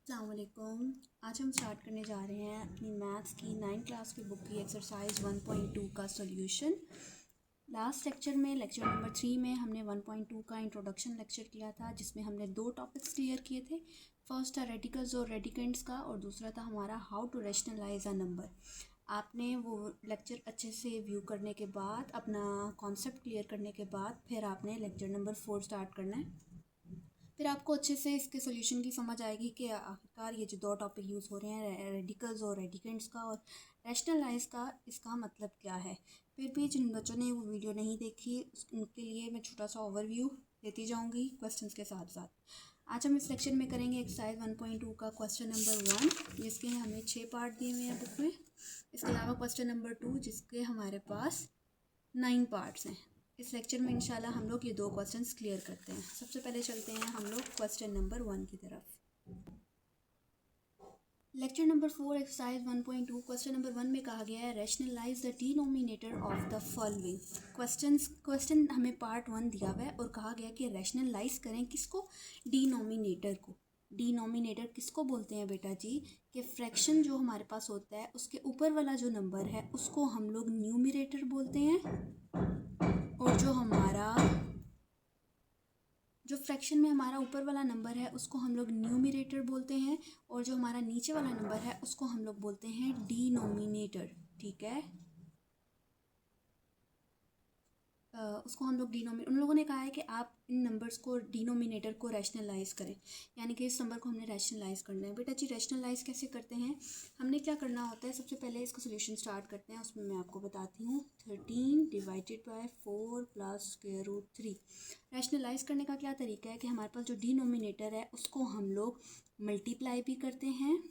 अस्सलाम वालेकुम। आज हम स्टार्ट करने जा रहे हैं अपनी मैथ्स की 9th क्लास की बुक की एक्सरसाइज 1.2 का सॉल्यूशन। लास्ट लेक्चर में लेक्चर नंबर 3 में हमने 1.2 का इंट्रोडक्शन लेक्चर किया था, जिसमें हमने 2 टॉपिक्स क्लियर किए थे। फर्स्ट था रेडिकल्स और रेडिकेंड्स का, और दूसरा था हमारा how to rationalise a number. आपने वो लेक्चर अच्छे से व्यू करने के बाद, अपना कॉन्सेप्ट क्लियर करने के बाद, फिर आपने लेक्चर नंबर 4 स्टार्ट करना है। फिर आपको अच्छे से इसके सोल्यूशन की समझ आएगी कि आखिरकार ये जो 2 टॉपिक यूज़ हो रहे हैं, रेडिकल्स और रेडिकेंड्स का और रैशनलाइज का, इसका मतलब क्या है। फिर भी जिन बच्चों ने वो वीडियो नहीं देखी, उनके लिए मैं छोटा सा ओवरव्यू देती जाऊंगी क्वेश्चंस के साथ साथ। आज हम इस सेक्शन में करेंगे एक्सरसाइज 1.2 का क्वेश्चन नंबर 1, जिसके हमें 6 पार्ट दिए हुए हैं बुक में। इसके अलावा क्वेश्चन नंबर 2, जिसके हमारे पास 9 पार्ट्स हैं। इस लेक्चर में इंशाल्लाह हम लोग ये 2 क्वेश्चंस क्लियर करते हैं। सबसे पहले चलते हैं हम लोग क्वेश्चन नंबर 1 की तरफ। Lecture number 4 exercise 1.2 question number 1 में कहा गया है rationalise the denominator of the following. Question हमें पार्ट 1 दिया हुआ है और कहा गया कि रैशनलाइज करें किसको, डिनोमिनेटर को। डिनोमिनेटर किसको बोलते हैं बेटा जी, कि फ्रैक्शन जो हमारे पास होता है उसके ऊपर वाला जो नंबर है उसको हम लोग न्यूमिनेटर बोलते हैं, और जो फ्रैक्शन में हमारा ऊपर वाला नंबर है उसको हम लोग न्यूमरेटर बोलते हैं, और जो हमारा नीचे वाला नंबर है उसको हम लोग बोलते हैं डिनोमिनेटर। ठीक है, उसको हम लोग उन लोगों ने कहा है कि आप इन नंबर्स को, डिनोमिनेटर को रैशनलाइज करें, यानी कि इस नंबर को हमने रैशनलाइज करना है। बेटा जी रैशनलाइज कैसे करते हैं, हमने क्या करना होता है, सबसे पहले इसका सोल्यूशन स्टार्ट करते हैं। उसमें मैं आपको बताती हूँ 13 divided by 4 plus square root 3। Rationalise करने का क्या तरीका है कि हमारे पास जो डिनोमिनेटर है उसको हम लोग मल्टीप्लाई भी करते हैं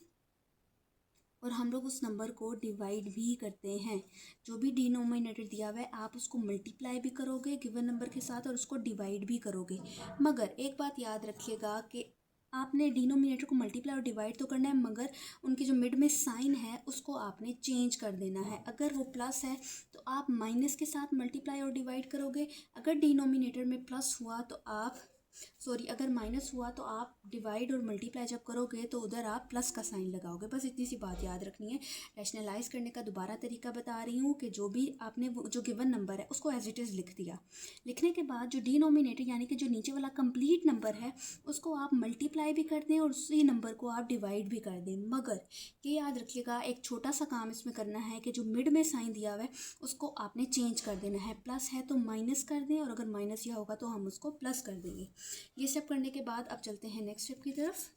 और हम लोग उस नंबर को डिवाइड भी करते हैं। जो भी डिनोमिनेटर दिया हुआ है आप उसको मल्टीप्लाई भी करोगे गिवन नंबर के साथ और उसको डिवाइड भी करोगे। मगर एक बात याद रखिएगा कि आपने डिनोमिनेटर को मल्टीप्लाई और डिवाइड तो करना है, मगर उनकी जो मिड में साइन है उसको आपने चेंज कर देना है। अगर वो प्लस है तो आप माइनस के साथ मल्टीप्लाई और डिवाइड करोगे। अगर डिनोमिनेटर में प्लस हुआ तो अगर माइनस हुआ तो आप डिवाइड और मल्टीप्लाई जब करोगे तो उधर आप प्लस का साइन लगाओगे। बस इतनी सी बात याद रखनी है। रैशनलाइज करने का दोबारा तरीका बता रही हूँ कि जो भी आपने जो गिवन नंबर है उसको एज इट इज़ लिख दिया। लिखने के बाद जो डिनोमिनेटर यानी कि जो नीचे वाला कंप्लीट नंबर है उसको आप मल्टीप्लाई भी कर दें और उसी नंबर को आप डिवाइड भी कर दें। मगर ये याद रखिएगा, एक छोटा सा काम इसमें करना है कि जो मिड में साइन दिया हुआ है उसको आपने चेंज कर देना है। प्लस है तो माइनस कर दें, और अगर माइनस यह होगा तो हम उसको प्लस कर देंगे। ये सब करने के बाद अब चलते हैं नेक्स्ट स्टेप की तरफ।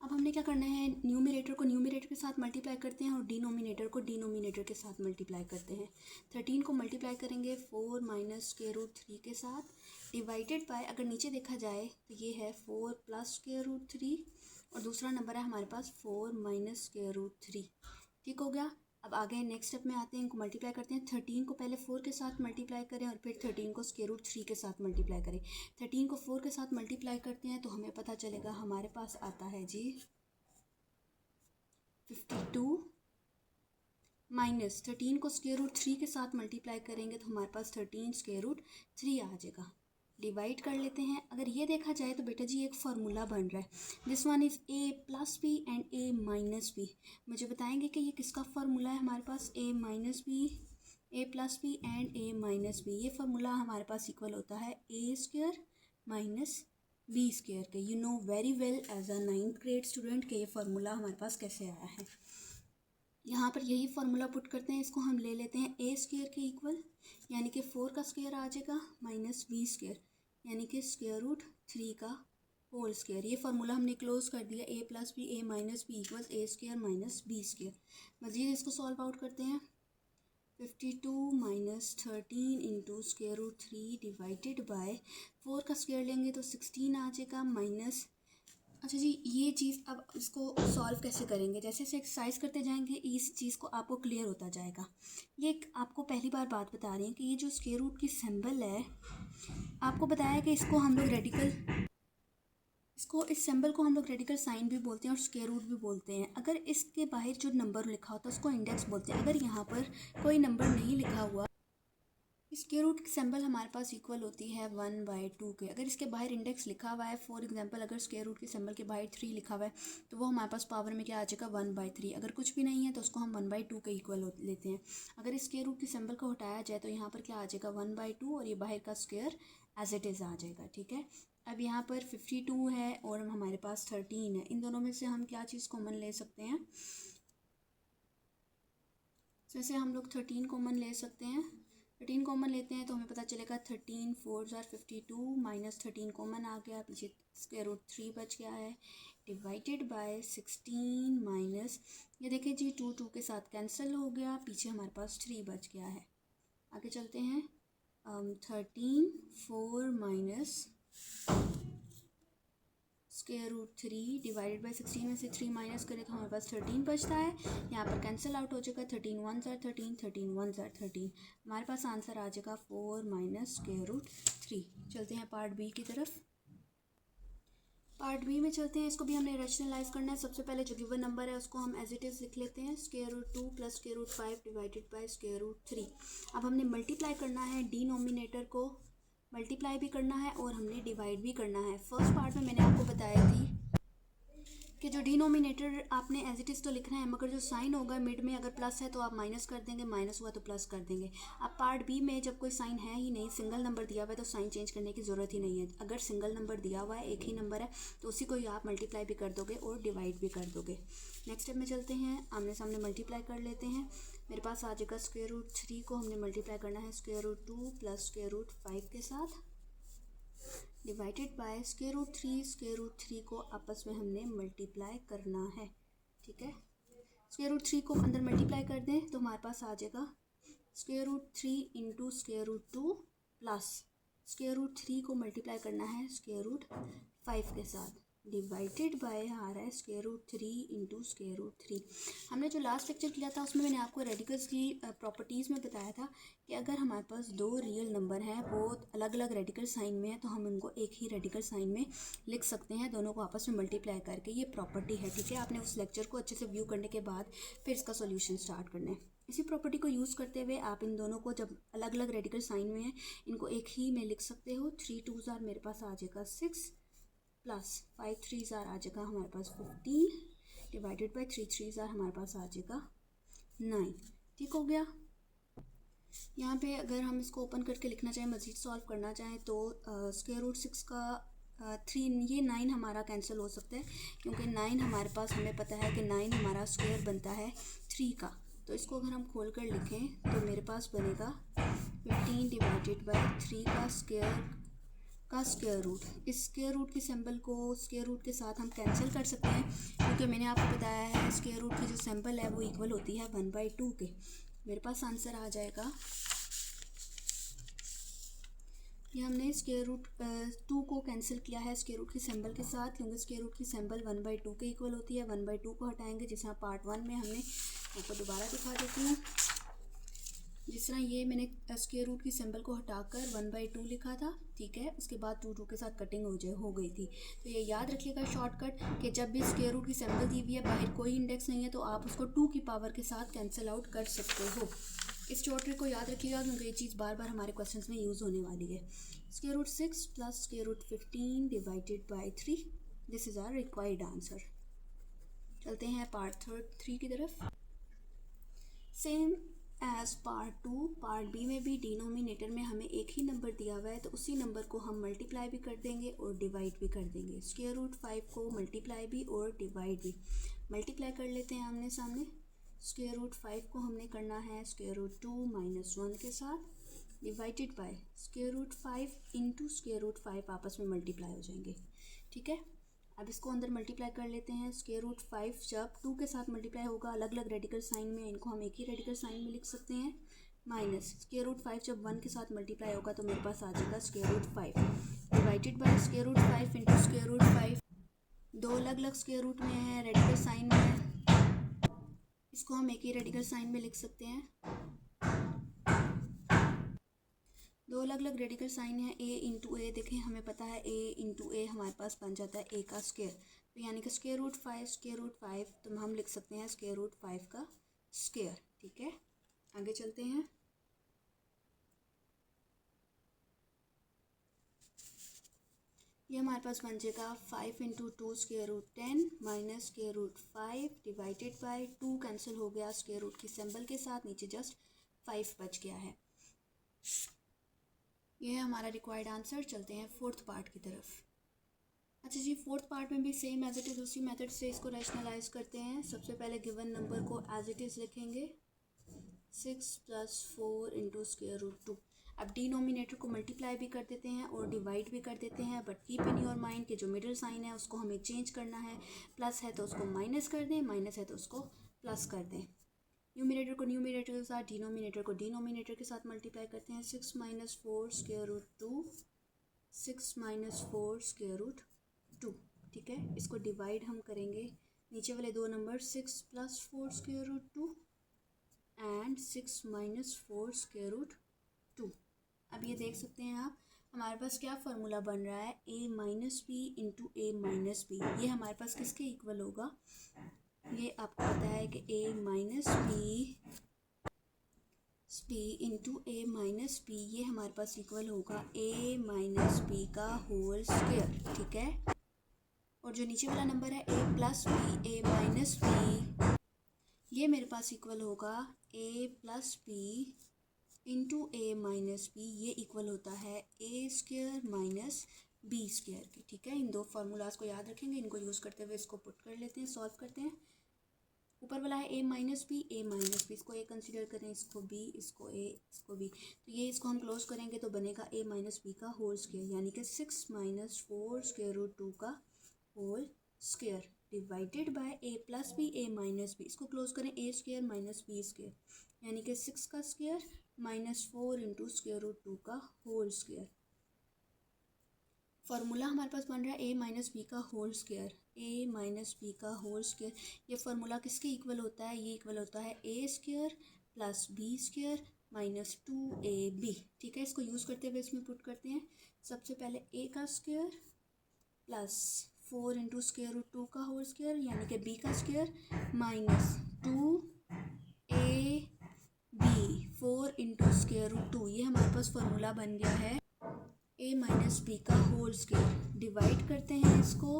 अब हमने क्या करना है, न्यूमरेटर को न्यूमरेटर के साथ मल्टीप्लाई करते हैं और डिनोमिनेटर को डिनोमिनेटर के साथ मल्टीप्लाई करते हैं। 13 को मल्टीप्लाई करेंगे 4 माइनस स्क्वायर रूट 3 के साथ, डिवाइडेड बाय, अगर नीचे देखा जाए तो ये है 4 प्लस स्क्वायर रूट 3, और दूसरा नंबर है हमारे पास 4 माइनस स्क्वायर रूट 3। ठीक हो गया। अब आगे नेक्स्ट स्टेप में आते हैं, इनको मल्टीप्लाई करते हैं। 13 को पहले 4 के साथ मल्टीप्लाई करें और फिर 13 को स्क्वायर रूट 3 के साथ मल्टीप्लाई करें। 13 को 4 के साथ मल्टीप्लाई करते हैं तो हमें पता चलेगा हमारे पास आता है जी 52, माइनस 13 को स्क्वायर रूट 3 के साथ मल्टीप्लाई करेंगे तो हमारे पास 13 स्क्वायर रूट 3 आ जाएगा। डिवाइड कर लेते हैं। अगर ये देखा जाए तो बेटा जी एक फार्मूला बन रहा है, this one is A plus B and A minus B. मुझे बताएंगे कि ये किसका फार्मूला है, हमारे पास A minus B, A plus B and A minus B. ये फार्मूला हमारे पास इक्वल होता है A square minus B square के। You know very well as a 9th grade student कि ये फार्मूला हमारे पास कैसे आया है। यहाँ पर यही फार्मूला पुट करते हैं, इसको हम ले लेते हैं ए स्क्वायर के इक्वल, यानी कि 4 का स्क्वायर आ जाएगा माइनस बी स्क्वायर, यानी कि स्क्वायर रूट 3 का होल स्क्वायर। ये फार्मूला हमने क्लोज कर दिया, a plus B A minus b equal a square minus B square. मज़ीद इसको सॉल्व आउट करते हैं। 52 minus 13 into square root 3 divided by 4 का स्क्वायर लेंगे तो 16 आ जाएगा माइनस। अच्छा जी, ये चीज़ अब इसको सॉल्व कैसे करेंगे, जैसे जैसे एक्सरसाइज करते जाएंगे इस चीज़ को आपको क्लियर होता जाएगा। ये आपको पहली बार बात बता रही हैं कि ये जो स्क्वायर रूट की सिंबल है, आपको बताया कि इसको हम लोग इस सिंबल को हम लोग रेडिकल साइन भी बोलते हैं और स्क्वायर रूट भी बोलते हैं। अगर इसके बाहर जो नंबर लिखा होता है उसको इंडेक्स बोलते हैं। अगर यहाँ पर कोई नंबर नहीं लिखा हुआ स्क्वायर रूट की सिंबल हमारे पास इक्वल होती है 1/2 के। अगर इसके बाहर इंडेक्स लिखा हुआ है, फॉर एग्जांपल अगर स्क्वायर रूट की सिंबल के बाहर 3 लिखा हुआ है तो वो हमारे पास पावर में क्या आ जाएगा 1/3। अगर कुछ भी नहीं है तो उसको हम 1/2 के इक्वल लेते हैं। अगर स्क्वायर रूट की सिंबल को हटाया जाए तो यहाँ पर क्या आ जाएगा 1/2 और ये बाहर का स्क्वायर एज इट इज़ आ जाएगा। ठीक है, अब यहाँ पर 52 है और हमारे पास 13 है। इन दोनों में से हम क्या चीज़ कॉमन ले सकते हैं? जैसे हम लोग 13 कॉमन ले सकते हैं। 13 कॉमन लेते हैं तो हमें पता चलेगा 13 4 ज़ार 52 माइनस 13 कॉमन आ गया, पीछे स्क्वायर रूट 3 बच गया है, डिवाइडेड बाय 16 माइनस ये देखिए जी 2 के साथ कैंसिल हो गया, पीछे हमारे पास 3 बच गया है। आगे चलते हैं 13 4 minus square root 3 divided by 16 में से 3 माइनस करें तो हमारे पास 13 बचता है। यहाँ पर कैंसिल आउट हो जाएगा, 13 1 ज़ार 13, 13 1 ज़ार 13। हमारे पास आंसर आ जाएगा 4 माइनस स्क्वायर रूट 3। चलते हैं पार्ट बी की तरफ। पार्ट बी में चलते हैं, इसको भी हमने रैशनलाइज करना है। सबसे पहले जो गिवन नंबर है उसको हम एज इट इज़ लिख लेते हैं, square root 2 plus square root 5 divided by square root 3। अब हमने मल्टीप्लाई करना है, डिनोमिनेटर को मल्टीप्लाई भी करना है और हमने डिवाइड भी करना है। फर्स्ट पार्ट में मैंने आपको बताया थी कि जो डिनोमिनेटर आपने एज इट इज़ तो लिखना है, मगर जो साइन होगा मिड में अगर प्लस है तो आप माइनस कर देंगे, माइनस हुआ तो प्लस कर देंगे। अब पार्ट बी में जब कोई साइन है ही नहीं, सिंगल नंबर दिया हुआ है तो साइन चेंज करने की ज़रूरत ही नहीं है। अगर सिंगल नंबर दिया हुआ है, एक ही नंबर है, तो उसी को ही आप मल्टीप्लाई भी कर दोगे और डिवाइड भी कर दोगे। नेक्स्ट स्टेप में चलते हैं, आमने सामने मल्टीप्लाई कर लेते हैं। मेरे पास आ जाएगा स्क्वायर रूट 3 को हमने मल्टीप्लाई करना है square root 2 plus square root 5 के साथ, divided by square root 3। Square root 3 को आपस में हमने मल्टीप्लाई करना है। ठीक है, स्क्वायर रूट 3 को अंदर मल्टीप्लाई कर दें तो हमारे पास आ जाएगा square root 3 into square root 2 plus square root 3 को मल्टीप्लाई करना है स्क्वायर रूट 5 के साथ, डिवाइडेड बाय आ रहा है square root 3 into square root 3। हमने जो लास्ट लेक्चर किया था उसमें मैंने आपको रेडिकल्स की प्रॉपर्टीज़ में बताया था कि अगर हमारे पास दो रियल नंबर हैं, वो अलग अलग रेडिकल साइन में है, तो हम उनको एक ही रेडिकल साइन में लिख सकते हैं, दोनों को आपस में मल्टीप्लाई करके। ये प्रॉपर्टी है। ठीक है, आपने उस लेक्चर को अच्छे से व्यू करने के बाद फिर इसका सोल्यूशन स्टार्ट करना है। इसी प्रॉपर्टी को यूज़ करते हुए आप इन दोनों को जब अलग अलग रेडिकल साइन में है, इनको एक ही में लिख सकते हो। 3 2 ज़ार मेरे पास आ जाएगा 6 प्लस 5 3 ज़ार आ जाएगा हमारे पास 15 डिवाइडेड बाई 3 3 ज़ार हमारे पास आ जाएगा 9। ठीक हो गया। यहाँ पे अगर हम इसको ओपन करके लिखना चाहें, मज़ीद सॉल्व करना चाहें तो स्क्वायर रूट 6 का 3 ये 9 हमारा कैंसिल हो सकता है, क्योंकि 9 हमारे पास हमें पता है कि 9 हमारा स्क्वायर बनता है 3 का। तो इसको अगर हम खोल कर लिखें तो मेरे पास बनेगा 15 डिवाइडेड बाई 3 का स्क्वायर रूट। इस स्क्वायर रूट की सिंबल को स्क्वायर रूट के साथ हम कैंसिल कर सकते हैं, क्योंकि मैंने आपको बताया है स्क्वायर रूट की जो सिंबल है वो इक्वल होती है 1/2 के। मेरे पास आंसर आ जाएगा, ये हमने स्क्वायर रूट 2 को कैंसिल किया है स्क्वायर रूट की सिंबल के साथ, क्योंकि स्क्वायर रूट की सिंबल 1/2 के इक्वल होती है। 1/2 को हटाएंगे, जिस तरह पार्ट 1 में हमने, आपको दोबारा दिखा देती हूँ, जिस तरह ये मैंने स्क्वायर रूट की सिंबल को हटाकर 1/2 लिखा था। ठीक है, उसके बाद 2 के साथ कटिंग हो गई थी। तो ये याद रखिएगा शॉर्टकट कि जब भी स्क्वायर रूट की सिंबल दी हुई है, बाहर कोई इंडेक्स नहीं है, तो आप उसको 2 की पावर के साथ कैंसिल आउट कर सकते हो। इस शॉर्ट ट्रिक को याद रखिएगा, क्योंकि ये चीज़ बार बार हमारे क्वेश्चंस में यूज़ होने वाली है। Square root 6 plus square root 15 divided by 3, this is our required answer. चलते हैं पार्ट 3 की तरफ। Same as part 2, part B में भी डिनोमिनेटर में हमें एक ही नंबर दिया हुआ है, तो उसी नंबर को हम मल्टीप्लाई भी कर देंगे और डिवाइड भी कर देंगे। स्क्वायर रूट 5 को मल्टीप्लाई भी और डिवाइड भी। मल्टीप्लाई कर लेते हैं आमने सामने। स्क्वायर रूट 5 को हमने करना है स्क्वायर रूट 2 माइनस 1 के साथ, divided by square root 5 into square root 5 आपस में मल्टीप्लाई हो जाएंगे। ठीक है, अब इसको अंदर मल्टीप्लाई कर लेते हैं। स्क्वायर रूट 5 जब 2 के साथ मल्टीप्लाई होगा अलग अलग रेडिकल साइन में, इनको हम एक ही रेडिकल साइन में लिख सकते हैं, माइनस स्क्वायर रूट 5 जब 1 के साथ मल्टीप्लाई होगा तो मेरे पास आ जाएगा square root 5 divided by square root 5 into square root 5। दो अलग अलग स्क्वायर रूट में है, रेडिकल साइन में है, इसको हम एक ही रेडिकल साइन में लिख सकते हैं। दो अलग अलग रेडिकल साइन है, ए इंटू ए। देखें, हमें पता है ए इंटू ए हमारे पास बन जाता है ए का स्क्वायर, तो यानी कि स्क्वायर रूट 5 तो हम लिख सकते हैं स्क्वायर रूट 5 का स्क्वायर। ठीक है, आगे चलते हैं। ये हमारे पास बन जाएगा 5 into 2 square root 10 minus square root 5 divided by 2 cancel हो गया स्क्वायर रूट के सिंबल के साथ, नीचे जस्ट 5 बच गया है। ये है हमारा रिक्वायर्ड आंसर। चलते हैं फोर्थ पार्ट की तरफ। अच्छा जी, फोर्थ पार्ट में भी सेम एज इट इज़ उसी मेथड से इसको रैशनलाइज करते हैं। सबसे पहले गिवन नंबर को एज इट इज़ लिखेंगे 6 + 4 इंटू स्क्वायर रूट 2। अब डिनोमिनेटर को मल्टीप्लाई भी कर देते हैं और डिवाइड भी कर देते हैं, but keep in your mind कि जो मिडिल साइन है उसको हमें चेंज करना है। प्लस है तो उसको माइनस कर दें, माइनस है तो उसको प्लस कर दें। न्यूमिनेटर को न्यूमिनेटर के साथ, डिनोमिनेटर को डिनोमिनेटर के साथ मल्टीप्लाई करते हैं। 6 - 4 स्क्वायर रूट 2, 6 - 4 स्क्वायर रूट 2। ठीक है, इसको डिवाइड हम करेंगे नीचे वाले दो number 6 + 4 square root 2 and 6 - 4 square root 2। अब ये देख सकते हैं आप, हमारे पास क्या फार्मूला बन रहा है, a - b into a - b। ये हमारे पास किसके इक्वल होगा, ये आपको पता है कि a - b into a - b, ये हमारे पास इक्वल होगा a - b का होल स्क्वायर। ठीक है, और जो नीचे वाला नंबर है a + b, a - b, ये मेरे पास इक्वल होगा a + b into a - b, ये इक्वल होता है a square minus b square के। ठीक है, इन दो फार्मूलाज को याद रखेंगे, इनको यूज़ करते हुए इसको पुट कर लेते हैं, सॉल्व करते हैं। ऊपर वाला है a - b, a - b, इसको a कंसीडर करें, इसको b, इसको a, इसको b, तो ये इसको हम क्लोज करेंगे तो बनेगा a - b का होल स्क्वायर, यानी कि 6 - 4 स्क्वायर रूट 2 का whole square divided by a + b, a - b, इसको क्लोज करें a square minus b square, यानी कि 6 का स्क्वायर -4 इंटू स्क्वायर रूट 2 का होल स्क्वायर। फार्मूला हमारे पास बन रहा है a - b का होल स्क्वायर, a - b का होल स्क्वायर। ये फार्मूला किसके इक्वल होता है, ये इक्वल होता है a square plus b square minus 2ab। ठीक है, इसको यूज़ करते हुए इसमें पुट करते हैं। सबसे पहले a का square plus 4 into square root 2 का होल स्क्वायर, यानी कि b का square minus 2ab 4 into square root 2। ये हमारे पास फार्मूला बन गया है a - b का होल स्क्वायर। डिवाइड करते हैं इसको,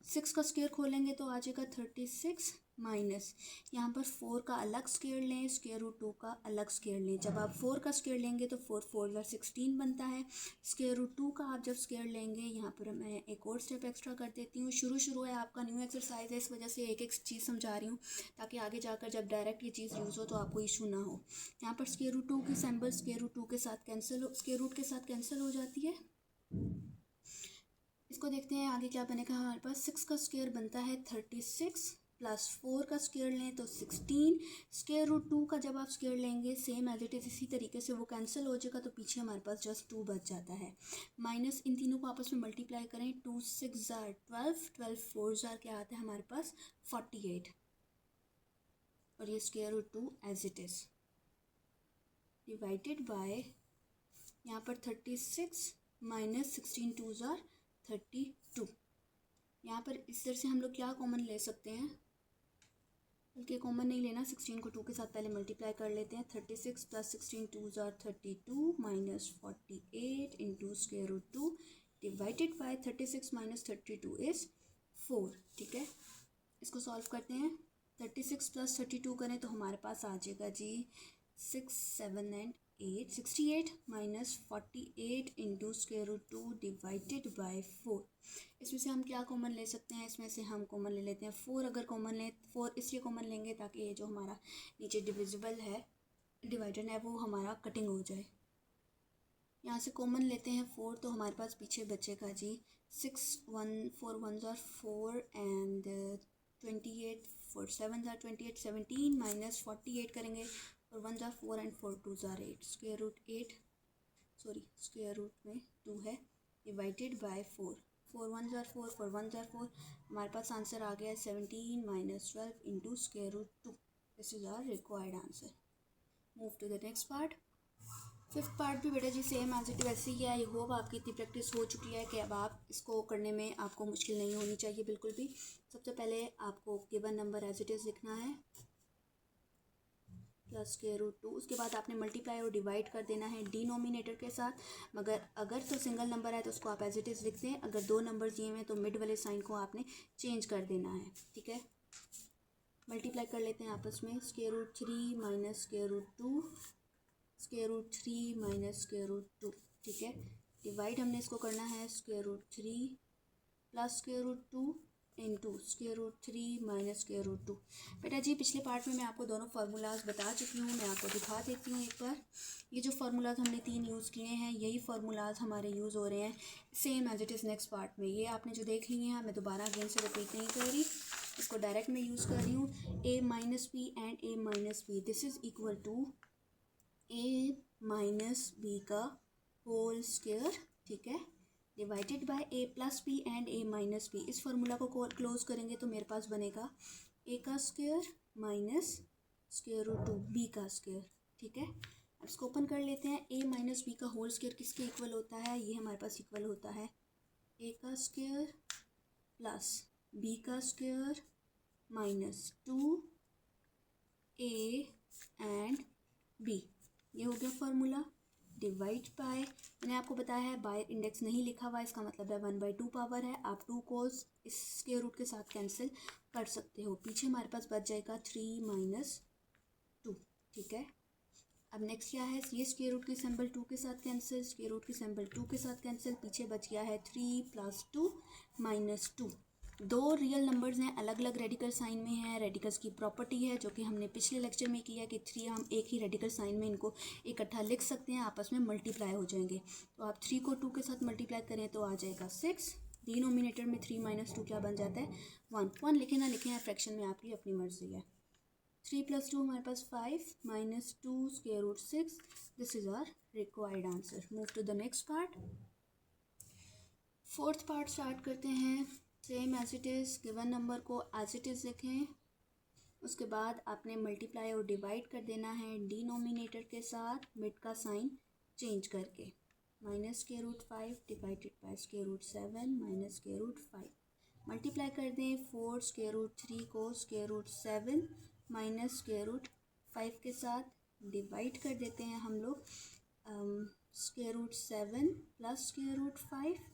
6 का स्क्वायर खोलेंगे तो आ जाएगा 36 माइनस, यहाँ पर 4 का अलग स्क्वायर लें, स्क्वायर रूट 2 का अलग स्क्वायर लें। जब आप 4 का स्क्वायर लेंगे तो 4 4 = 16 बनता है। स्क्वायर रूट 2 का आप जब स्क्वायर लेंगे, यहाँ पर मैं एक और स्टेप एक्स्ट्रा कर देती हूँ। शुरू है, आपका न्यू एक्सरसाइज है, इस वजह से एक एक चीज़ समझा रही हूँ ताकि आगे जाकर जब डायरेक्ट ये चीज़ यूज़ हो तो आपको इशू ना हो। यहाँ पर स्क्वायर रूट 2 की सिंबल स्क्वायर रूट 2 के साथ कैंसिल, स्क्वायर रूट के साथ कैंसिल हो जाती है। इसको देखते हैं आगे क्या बनेगा। हमारे पास 6 का स्क्वायर बनता है 36 प्लस 4 का स्क्वायर लें तो 16। स्क्वायर रूट 2 का जब आप स्क्वायर लेंगे सेम एज इट इज़ इसी तरीके से वो कैंसिल हो जाएगा, तो पीछे हमारे पास जस्ट 2 बच जाता है। माइनस इन तीनों को आपस में मल्टीप्लाई करें, 2 6 = 12, 12 4 = क्या आता है हमारे पास 48, और ये square root 2 as it is divided by यहाँ पर 36 माइनस 16 2 = 32। यहाँ पर इस तरह से हम लोग क्या कॉमन ले सकते हैं, बल्कि कॉमन नहीं लेना, 16 को 2 के साथ पहले मल्टीप्लाई कर लेते हैं। 36 + 16 2 = 32 minus 48 into square root 2 divided by 36 minus 32 is 4। ठीक है, इसको सॉल्व करते हैं। 36 + 32 करें तो हमारे पास आ जाएगा जी 6 7 and 8, 68 minus 48 into square root 2 divided by 4। इसमें से हम क्या कॉमन ले सकते हैं, इसमें से हम कॉमन ले लेते हैं 4। अगर कॉमन लें, 4 इसलिए कॉमन लेंगे ताकि ये जो हमारा नीचे डिविजिबल है, डिवाइडर है, वो हमारा कटिंग हो जाए। यहाँ से कॉमन लेते हैं 4, तो हमारे पास पीछे बचेगा जी 6 1 4 1 = 4 एंड 28 4 7 = 28, 17 माइनस 48 करेंगे और 1 = 4 and 4 2 = 8, square root 8 sorry square root में 2 है डिवाइडेड बाय 4, 4 1 = 4, 4 1 = 4। हमारे पास आंसर आ गया है 17 minus 12 into square root 2। This is our required answer. Move to the next part. Fifth part भी बेटा जी सेम एज इट वैसे ही है। आई होप आपकी इतनी प्रैक्टिस हो चुकी है कि अब आप इसको करने में आपको मुश्किल नहीं होनी चाहिए बिल्कुल भी। सबसे पहले आपको given number as it is लिखना है, प्लस स्क्वायर रूट 2। उसके बाद आपने मल्टीप्लाई और डिवाइड कर देना है डिनोमिनेटर के साथ। मगर अगर तो सिंगल नंबर है तो उसको आप एज इट इज़ लिख दें। अगर दो नंबर दिए हुए हैं तो मिड वाले साइन को आपने चेंज कर देना है, ठीक है। मल्टीप्लाई कर लेते हैं आपस में। Square root 3 minus square root 2, square root 3 minus square root 2, ठीक है। डिवाइड हमने इसको करना है square root 3 plus square root 2 into square root 3 minus square root 2। बेटा जी पिछले पार्ट में मैं आपको दोनों फार्मूलाज बता चुकी हूँ, मैं आपको दिखा देती हूँ एक बार। ये जो फार्मूलाज हमने 3 यूज़ किए हैं यही फार्मूलाज हमारे यूज़ हो रहे हैं same as it is next part में। ये आपने जो देख लिए हैं मैं दोबारा अगेन से रिपीट नहीं कर रही, इसको डायरेक्ट में यूज़ कर रही हूँ। a minus B and a minus B, this is equal to a minus B का होल स्क्वायर, ठीक है, divided by a plus B and a minus B. इस फार्मूला को क्लोज करेंगे तो मेरे पास बनेगा a का square minus square root 2 b का स्क्वायर, ठीक है। अब इसको ओपन कर लेते हैं। a माइनस बी का होल स्क्वायर किसके इक्वल होता है, ये हमारे पास इक्वल होता है a का स्क्वायर प्लस b का square minus 2a and b। ये हो गया फार्मूला। डिवाइड बाय, मैंने आपको बताया है बाय इंडेक्स नहीं लिखा हुआ, इसका मतलब है 1/2 पावर है। आप 2 को इस स्क्वायर रूट के साथ कैंसिल कर सकते हो। पीछे हमारे पास बच जाएगा 3 माइनस 2, ठीक है। अब नेक्स्ट क्या है, ये स्क्वायर रूट की सिंबल 2 के साथ कैंसिल, स्क्वायर रूट की सिंबल 2 के साथ कैंसिल। पीछे बच गया है 3 प्लस 2 माइनस 2। दो रियल नंबर्स हैं, अलग अलग रेडिकल साइन में है। रेडिकल्स की प्रॉपर्टी है जो कि हमने पिछले लेक्चर में किया कि 3 हम एक ही रेडिकल साइन में इनको इकट्ठा लिख सकते हैं, आपस में मल्टीप्लाई हो जाएंगे। तो आप 3 को 2 के साथ मल्टीप्लाई करें तो आ जाएगा 6। डिनोमिनेटर में 3 माइनस 2 क्या बन जाता है 1 लिखें ना लिखें फ्रैक्शन में आपकी अपनी मर्जी है। 3 प्लस 2 हमारे पास 5 minus 2 square root 6। This is our required answer. Move to the next part. Fourth part start करते हैं। Same as it is, given number को एज इट इज़ लिखें। उसके बाद आपने मल्टीप्लाई और डिवाइड कर देना है डिनोमिनेटर के साथ मिड का साइन चेंज करके। Minus square root 5 divided by square root 7 minus square root 5। Multiply कर दें 4 स्क्वायर रूट 3 को square root 7 minus square root 5 के साथ। डिवाइड कर देते हैं हम लोग square root 7 plus square root 5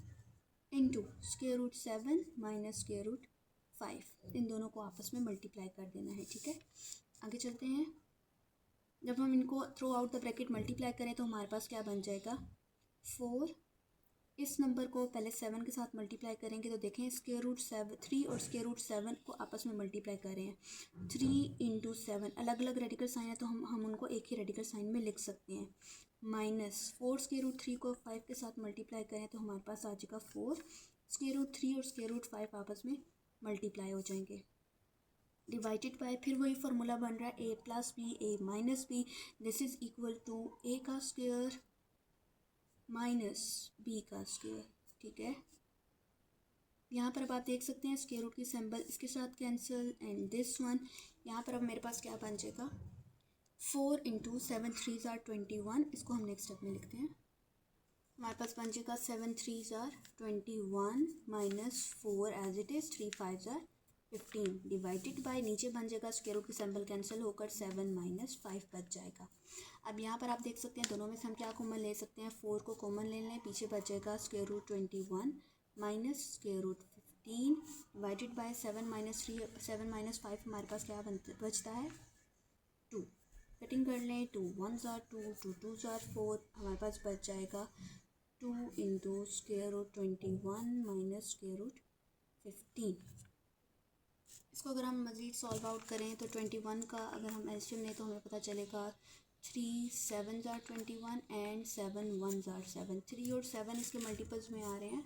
into square root 7 minus square root 5। इन दोनों को आपस में मल्टीप्लाई कर देना है, ठीक है। आगे चलते हैं। जब हम इनको through out the bracket multiply करें तो हमारे पास क्या बन जाएगा 4। इस नंबर को पहले 7 के साथ मल्टीप्लाई करेंगे तो देखें स्क्वायर रूट 3 और स्क्वायर रूट 7 को आपस में मल्टीप्लाई कर रहे हैं। 3 इंटू 7 अलग अलग रेडिकल साइन है तो हम उनको एक ही रेडिकल साइन में लिख सकते हैं। माइनस 4 स्क्वायर रूट 3 को 5 के साथ मल्टीप्लाई करें तो हमारे पास आ जाएगा 4। स्क्वायर रूट 3 और स्क्वायर रूट 5 आपस में मल्टीप्लाई हो जाएंगे। डिवाइडेड बाय, फिर वही फार्मूला बन रहा है a plus B A minus B. This is equal to a का स्क्वायर माइनस बी का स्क्वायर, ठीक है। यहाँ पर अब आप देख सकते हैं स्क्वायर रूट की सिंबल इसके साथ कैंसिल एंड दिस वन। यहाँ पर अब मेरे पास क्या बन जाएगा 4 इंटू 7 3 ज़ार 21। इसको हम नेक्स्ट स्टेप में लिखते हैं। हमारे पास बन जाएगा 7 3 ज़ार 21 माइनस 4 एज इट इज़ 3 5 ज़ार 15 डिवाइडेड बाय, नीचे बन जाएगा स्क्वायर रूट की सिंबल कैंसिल होकर 7 माइनस 5 बच जाएगा। अब यहाँ पर आप देख सकते हैं दोनों में से हम क्या कॉमन ले सकते हैं 4 को कॉमन ले लें। पीछे बच जाएगा square root 21 minus square root 15 divided by 7 minus 5 हमारे पास क्या बचता है 2। कटिंग कर लें 2 1 ज़ार 2 2 2 ज़ार 4। हमारे पास बच जाएगा 2 into square root 21 minus square root 15। इसको अगर हम मज़ीद सॉल्व आउट करें तो 21 का अगर हम एलसीएम लें तो हमें पता चलेगा 3 7 ज़ार 21 एंड 7 1 ज़ार 7। 3 और 7 इसके मल्टीपल्स में आ रहे हैं।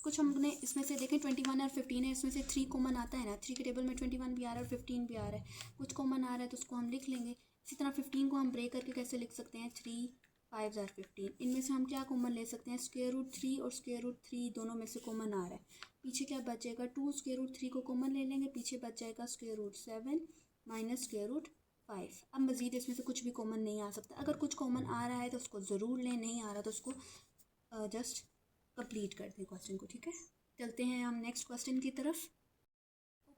कुछ हमने इसमें से देखें 21 और 15 है, इसमें से 3 कॉमन आता है ना। 3 के टेबल में 21 भी आ रहा है और 15 भी आ रहा है। कुछ कॉमन आ रहा है तो उसको हम लिख लेंगे। इसी तरह 15 को हम ब्रेक करके कैसे लिख सकते हैं 3 5 ज़ार 15। इनमें से हम क्या कॉमन ले सकते हैं स्क्वायर रूट 3 और स्क्वायर रूट 3 दोनों में से कॉमन आ रहा है। पीछे क्या बचेगा 2 स्क्वायर रूट 3 को कॉमन ले लेंगे। पीछे बच जाएगा square root 7 minus square root 5। अब मज़ीद इसमें से कुछ भी कॉमन नहीं आ सकता। अगर कुछ कॉमन आ रहा है तो उसको ज़रूर लें, नहीं आ रहा तो उसको जस्ट कंप्लीट कर दें क्वेश्चन को, ठीक है। चलते हैं हम नेक्स्ट क्वेश्चन की तरफ।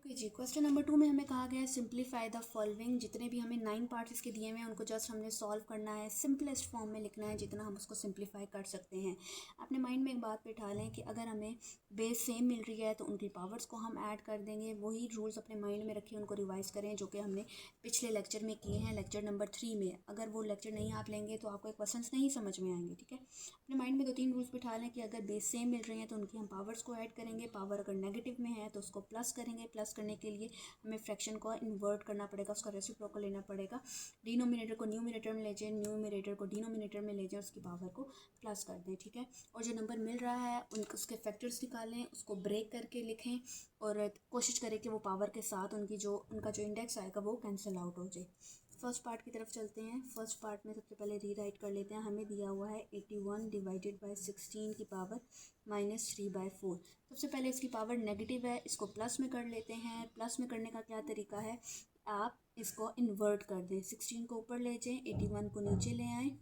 ओके जी, क्वेश्चन नंबर 2 में हमें कहा गया है सिंप्लीफाई द फॉलोइंग। जितने भी हमें 9 पार्ट्स इसके दिए हुए हैं उनको जस्ट हमने सॉल्व करना है, सिंपलेस्ट फॉर्म में लिखना है जितना हम उसको सिंप्लीफाई कर सकते हैं। अपने माइंड में एक बात बिठा लें कि अगर हमें बेस सेम मिल रही है तो उनकी पावर्स को हम ऐड कर देंगे। वही रूल्स अपने माइंड में रखिए, उनको रिवाइज़ करें जो कि हमने पिछले लेक्चर में किए हैं, लेक्चर नंबर 3 में। अगर वो लेक्चर नहीं आप लेंगे तो आपको क्वेश्चन नहीं समझ में आएंगे, ठीक है। अपने माइंड में 2-3 रूल्स बिठा लें कि अगर बेस सेम मिल रही हैं तो उनकी हम पावर्स को ऐड करेंगे। पावर अगर नेगेटिव में है तो उसको प्लस करेंगे। प्लस करने के लिए हमें फ्रैक्शन को इन्वर्ट करना पड़ेगा, उसका रेसिप्रोकल लेना पड़ेगा। डिनोमिनेटर को न्यूमिनेटर में ले जाए, न्यूमिनेटर को डिनोमिनेटर में ले जाए, उसकी पावर को प्लस कर दें, ठीक है। और जो नंबर मिल रहा है उसके फैक्टर्स निकालें, उसको ब्रेक करके लिखें और कोशिश करें कि वो पावर के साथ उनका जो इंडेक्स आएगा वो कैंसिल आउट हो जाए। फर्स्ट पार्ट की तरफ चलते हैं। फर्स्ट पार्ट में सबसे पहले रीराइट कर लेते हैं। हमें दिया हुआ है 81 डिवाइडेड बाय 16 की पावर -3/4। सबसे पहले इसकी पावर नेगेटिव है, इसको प्लस में कर लेते हैं। प्लस में करने का क्या तरीका है, आप इसको इन्वर्ट कर दें। 16 को ऊपर ले जाएं, 81 को नीचे ले आएँ।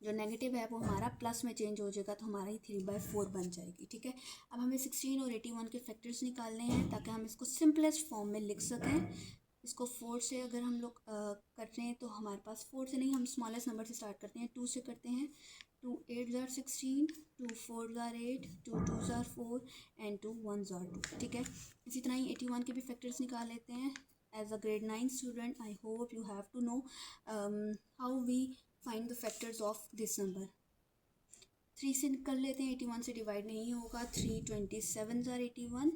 जो नेगेटिव है वो हमारा प्लस में चेंज हो जाएगा तो हमारी 3/4 बन जाएगी, ठीक है। अब हमें 16 और 81 के फैक्टर्स निकालने हैं ताकि हम इसको सिंपलेस्ट फॉर्म में लिख सकें। इसको 4 से अगर हम लोग कर रहे हैं तो हमारे पास 4 से नहीं, हम स्मॉलेस्ट नंबर से स्टार्ट करते हैं, 2 से करते हैं। 2 8 ज़ार 16, 2 4 ज़ार 8, 2 2 ज़ार 4 एंड 2 1 ज़ार 2, ठीक है। इसी तरह ही 81 के भी फैक्टर्स निकाल लेते हैं। As a grade 9 student I hope you have to know how we find the factors of this number. 3 से कर लेते हैं, 81 से डिवाइड नहीं होगा। 3 27 ज़ार 81,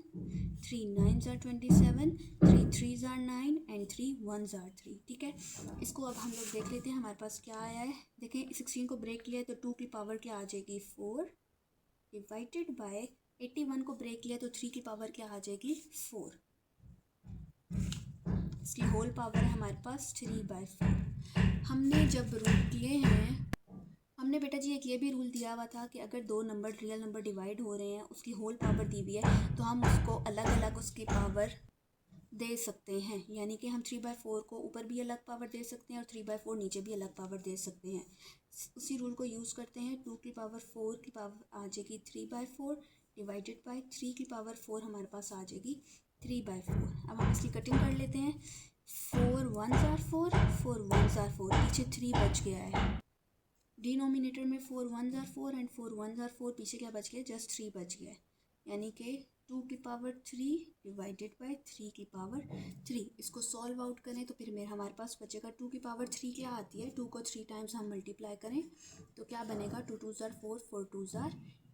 3 9 ज़ार 27, 3 3 ज़ार 9 एंड 3 1 ज़ार 3, ठीक है। इसको अब हम लोग देख लेते हैं हमारे पास क्या आया है। देखें 16 को ब्रेक किया है तो 2 की पावर क्या आ जाएगी 4 डिवाइडेड बाय 81 को ब्रेक किया तो 3 की पावर क्या आ जाएगी 4। इसकी होल पावर है हमारे पास 3/4। हमने जब रूल किए हैं, हमने बेटा जी एक ये भी रूल दिया हुआ था कि अगर दो नंबर रियल नंबर डिवाइड हो रहे हैं, उसकी होल पावर दी हुई है तो हम उसको अलग अलग उसकी पावर दे सकते हैं। यानी कि हम 3/4 को ऊपर भी अलग पावर दे सकते हैं और 3/4 नीचे भी अलग पावर दे सकते हैं। उसी रूल को यूज़ करते हैं। 2 की पावर 4 की पावर आ जाएगी 3/4 डिवाइडेड बाय 3 की पावर 4 हमारे पास आ जाएगी 3/4। अब हम इसकी कटिंग कर लेते हैं। 4 1 ज़ार 4, 4 1 ज़ार 4, पीछे 3 बच गया है। डिनोमिनेटर में 4 1 ज़ार 4 एंड 4 1 ज़ार 4, पीछे क्या बच गया, जस्ट 3 बच गया है। यानी कि 2 की पावर 3 डिवाइडेड बाय 3 की पावर 3। इसको सॉल्व आउट करें तो फिर हमारे पास बचेगा 2 की पावर 3 क्या आती है, 2 को 3 टाइम्स हम मल्टीप्लाई करें तो क्या बनेगा 2 2 ज़ार 4, 4 2 ज़ार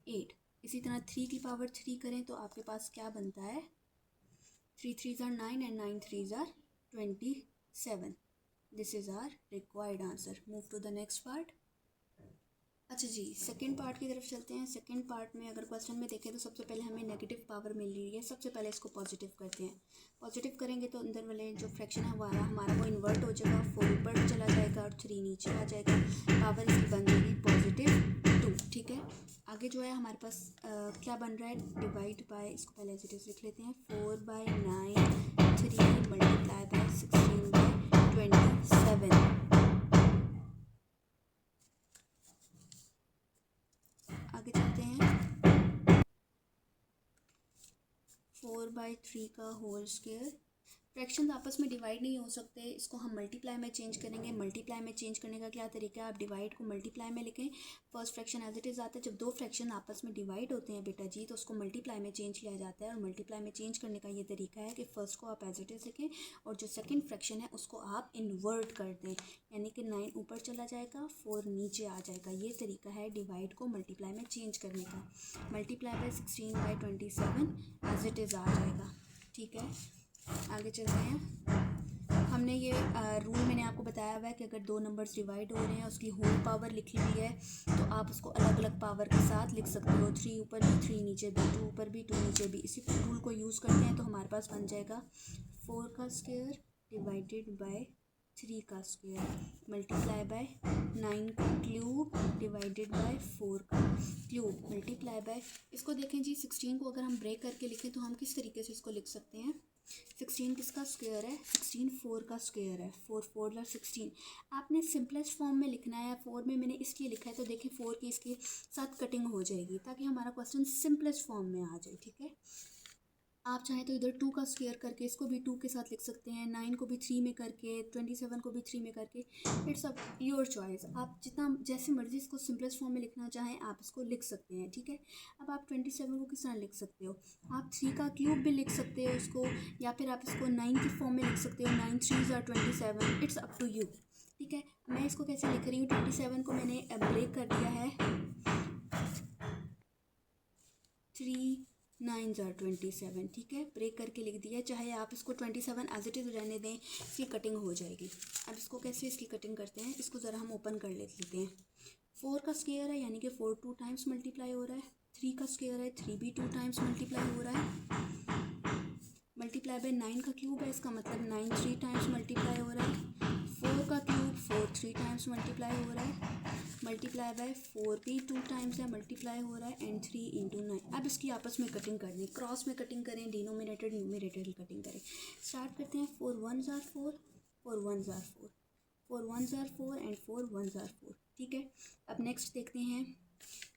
8। इसी तरह 3 की पावर 3 करें तो आपके पास क्या बनता है 3 3 ज़ार 9 एंड 9 3 ज़ार 27। This is our required answer. Move to the next part. अच्छा जी, सेकंड पार्ट की तरफ चलते हैं। सेकंड पार्ट में अगर क्वेश्चन में देखें तो सबसे पहले हमें नेगेटिव पावर मिल रही है, सबसे पहले इसको पॉजिटिव करते हैं। पॉजिटिव करेंगे तो अंदर वाले जो फ्रैक्शन है हमारा वो इन्वर्ट हो जाएगा, 4 ऊपर चला जाएगा और 3 नीचे आ जाएगा। पावर इसकी बन जाएगी +2, ठीक है। आगे जो है हमारे पास क्या बन रहा है, डिवाइड बाय, इसको पहले एज इट इज़ लिख लेते हैं, 4/9 3 मल्टीप्लाई बाय 16/27। आगे चलते हैं। 4/3 का होल स्क्वायर। फ्रैक्शंस आपस में डिवाइड नहीं हो सकते, इसको हम मल्टीप्लाई में चेंज करेंगे। मल्टीप्लाई में चेंज करने का क्या तरीका है, आप डिवाइड को मल्टीप्लाई में लिखें। First fraction as it is आता है। जब दो फ्रैक्शन आपस में डिवाइड होते हैं बेटा जी तो उसको मल्टीप्लाई में चेंज किया जाता है। और मल्टीप्लाई में चेंज करने का ये तरीका है कि फ़र्स्ट को आप एज इट इज़ लिखें और जो सेकेंड फ्रैक्शन है उसको आप इन्वर्ट कर दें। यानी कि 9 ऊपर चला जाएगा, 4 नीचे आ जाएगा। ये तरीका है डिवाइड को मल्टीप्लाई में चेंज करने का। Multiply by 16/27 as it is आ जाएगा, ठीक है। आगे चलते हैं। हमने ये रूल मैंने आपको बताया हुआ है कि अगर दो नंबर्स डिवाइड हो रहे हैं उसकी होल पावर लिखी हुई है तो आप उसको अलग अलग पावर के साथ लिख सकते हो। 3 ऊपर भी 3 नीचे भी, 2 ऊपर भी 2 नीचे भी। इसी रूल को यूज़ करते हैं तो हमारे पास बन जाएगा 4 का स्क्वायर डिवाइडेड बाय 3 का स्क्वायर मल्टीप्लाई बाय 9 का क्यूब डिवाइडेड बाय 4 का क्यूब मल्टीप्लाई बाय, इसको देखें जी 16 को अगर हम ब्रेक करके लिखें तो हम किस तरीके से इसको लिख सकते हैं। 16 किसका स्क्वायर है, 16 4 का स्क्वायर है। 4 4 ज़ार 16। आपने सिंपलेस्ट फॉर्म में लिखना है। 4 में मैंने इसलिए लिखा है तो देखिए 4 की इसके साथ कटिंग हो जाएगी ताकि हमारा क्वेश्चन सिंपलेस्ट फॉर्म में आ जाए, ठीक है। आप चाहें तो इधर 2 का स्क्वायर करके इसको भी 2 के साथ लिख सकते हैं, 9 को भी 3 में करके, 27 को भी 3 में करके। इट्स अप योर चॉइस, आप जितना जैसे मर्जी इसको सिंपलेस्ट फॉर्म में लिखना चाहें आप इसको लिख सकते हैं, ठीक है। अब आप 27 को किस तरह लिख सकते हो, आप 3 का क्यूब भी लिख सकते हो इसको, या फिर आप इसको 9 की फॉर्म में लिख सकते हो, 9 3s are 27, it's up to you, ठीक है। मैं इसको कैसे लिख रही हूँ, 27 को मैंने ब्रेक कर दिया है, 3 9s are 27, ठीक है, ब्रेक करके लिख दिया। चाहे आप इसको 27 एज इट इज़ रहने दें, इसकी कटिंग हो जाएगी। अब इसको कैसे इसकी कटिंग करते हैं, इसको ज़रा हम ओपन कर लेते हैं। 4 का स्क्वायर है यानी कि 4 2 टाइम्स मल्टीप्लाई हो रहा है, 3 का स्क्वायर है 3 भी 2 टाइम्स मल्टीप्लाई हो रहा है, मल्टीप्लाई बाय 9 का क्यूब है, इसका मतलब 9 3 टाइम्स मल्टीप्लाई हो रहा है, 4 का क्यूब 4 3 टाइम्स मल्टीप्लाई हो रहा है, मल्टीप्लाई बाय 4 भी 2 टाइम्स है मल्टीप्लाई हो रहा है, एंड 3 इंटू 9। अब इसकी आपस में कटिंग करनी, क्रॉस में कटिंग करें, डिनोमिनेटर न्यूमिनेटर की कटिंग करें। स्टार्ट करते हैं, 4 1s are 4, 4 1s are 4, 4 1s are 4 and 4 1s are 4, ठीक है। अब नेक्स्ट देखते हैं,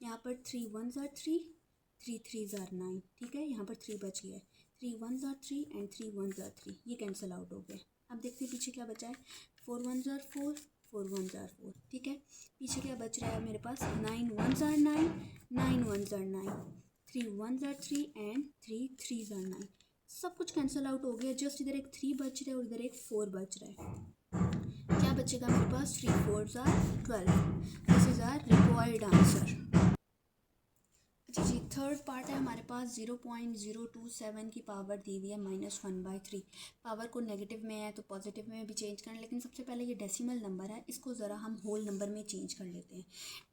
यहाँ पर 3 1s are 3, 3 3s are 9, ठीक है, यहाँ पर 3 बच गया है, 3 1s are 3 and 3 1s are 3, ये कैंसिल आउट हो गए। अब देखते हैं पीछे क्या बचा है, 4 1s are 4, 4 1s are 4, ठीक है। पीछे क्या बच रहा है मेरे पास, 9 1s are 9, 9 1s are 9, 3 1s are 3 and 3 3s are 9, सब कुछ कैंसिल आउट हो गया, जस्ट इधर एक 3 बच रहा है और इधर एक 4 बच रहा है। क्या बचेगा मेरे पास, 3 4s are 12, this is our required answer. अच्छा जी, थर्ड पार्ट है हमारे पास, 0.027 की पावर दी हुई है -1/3। पावर को नेगेटिव में है तो पॉजिटिव में भी चेंज करें, लेकिन सबसे पहले ये डेसिमल नंबर है, इसको ज़रा हम होल नंबर में चेंज कर लेते हैं।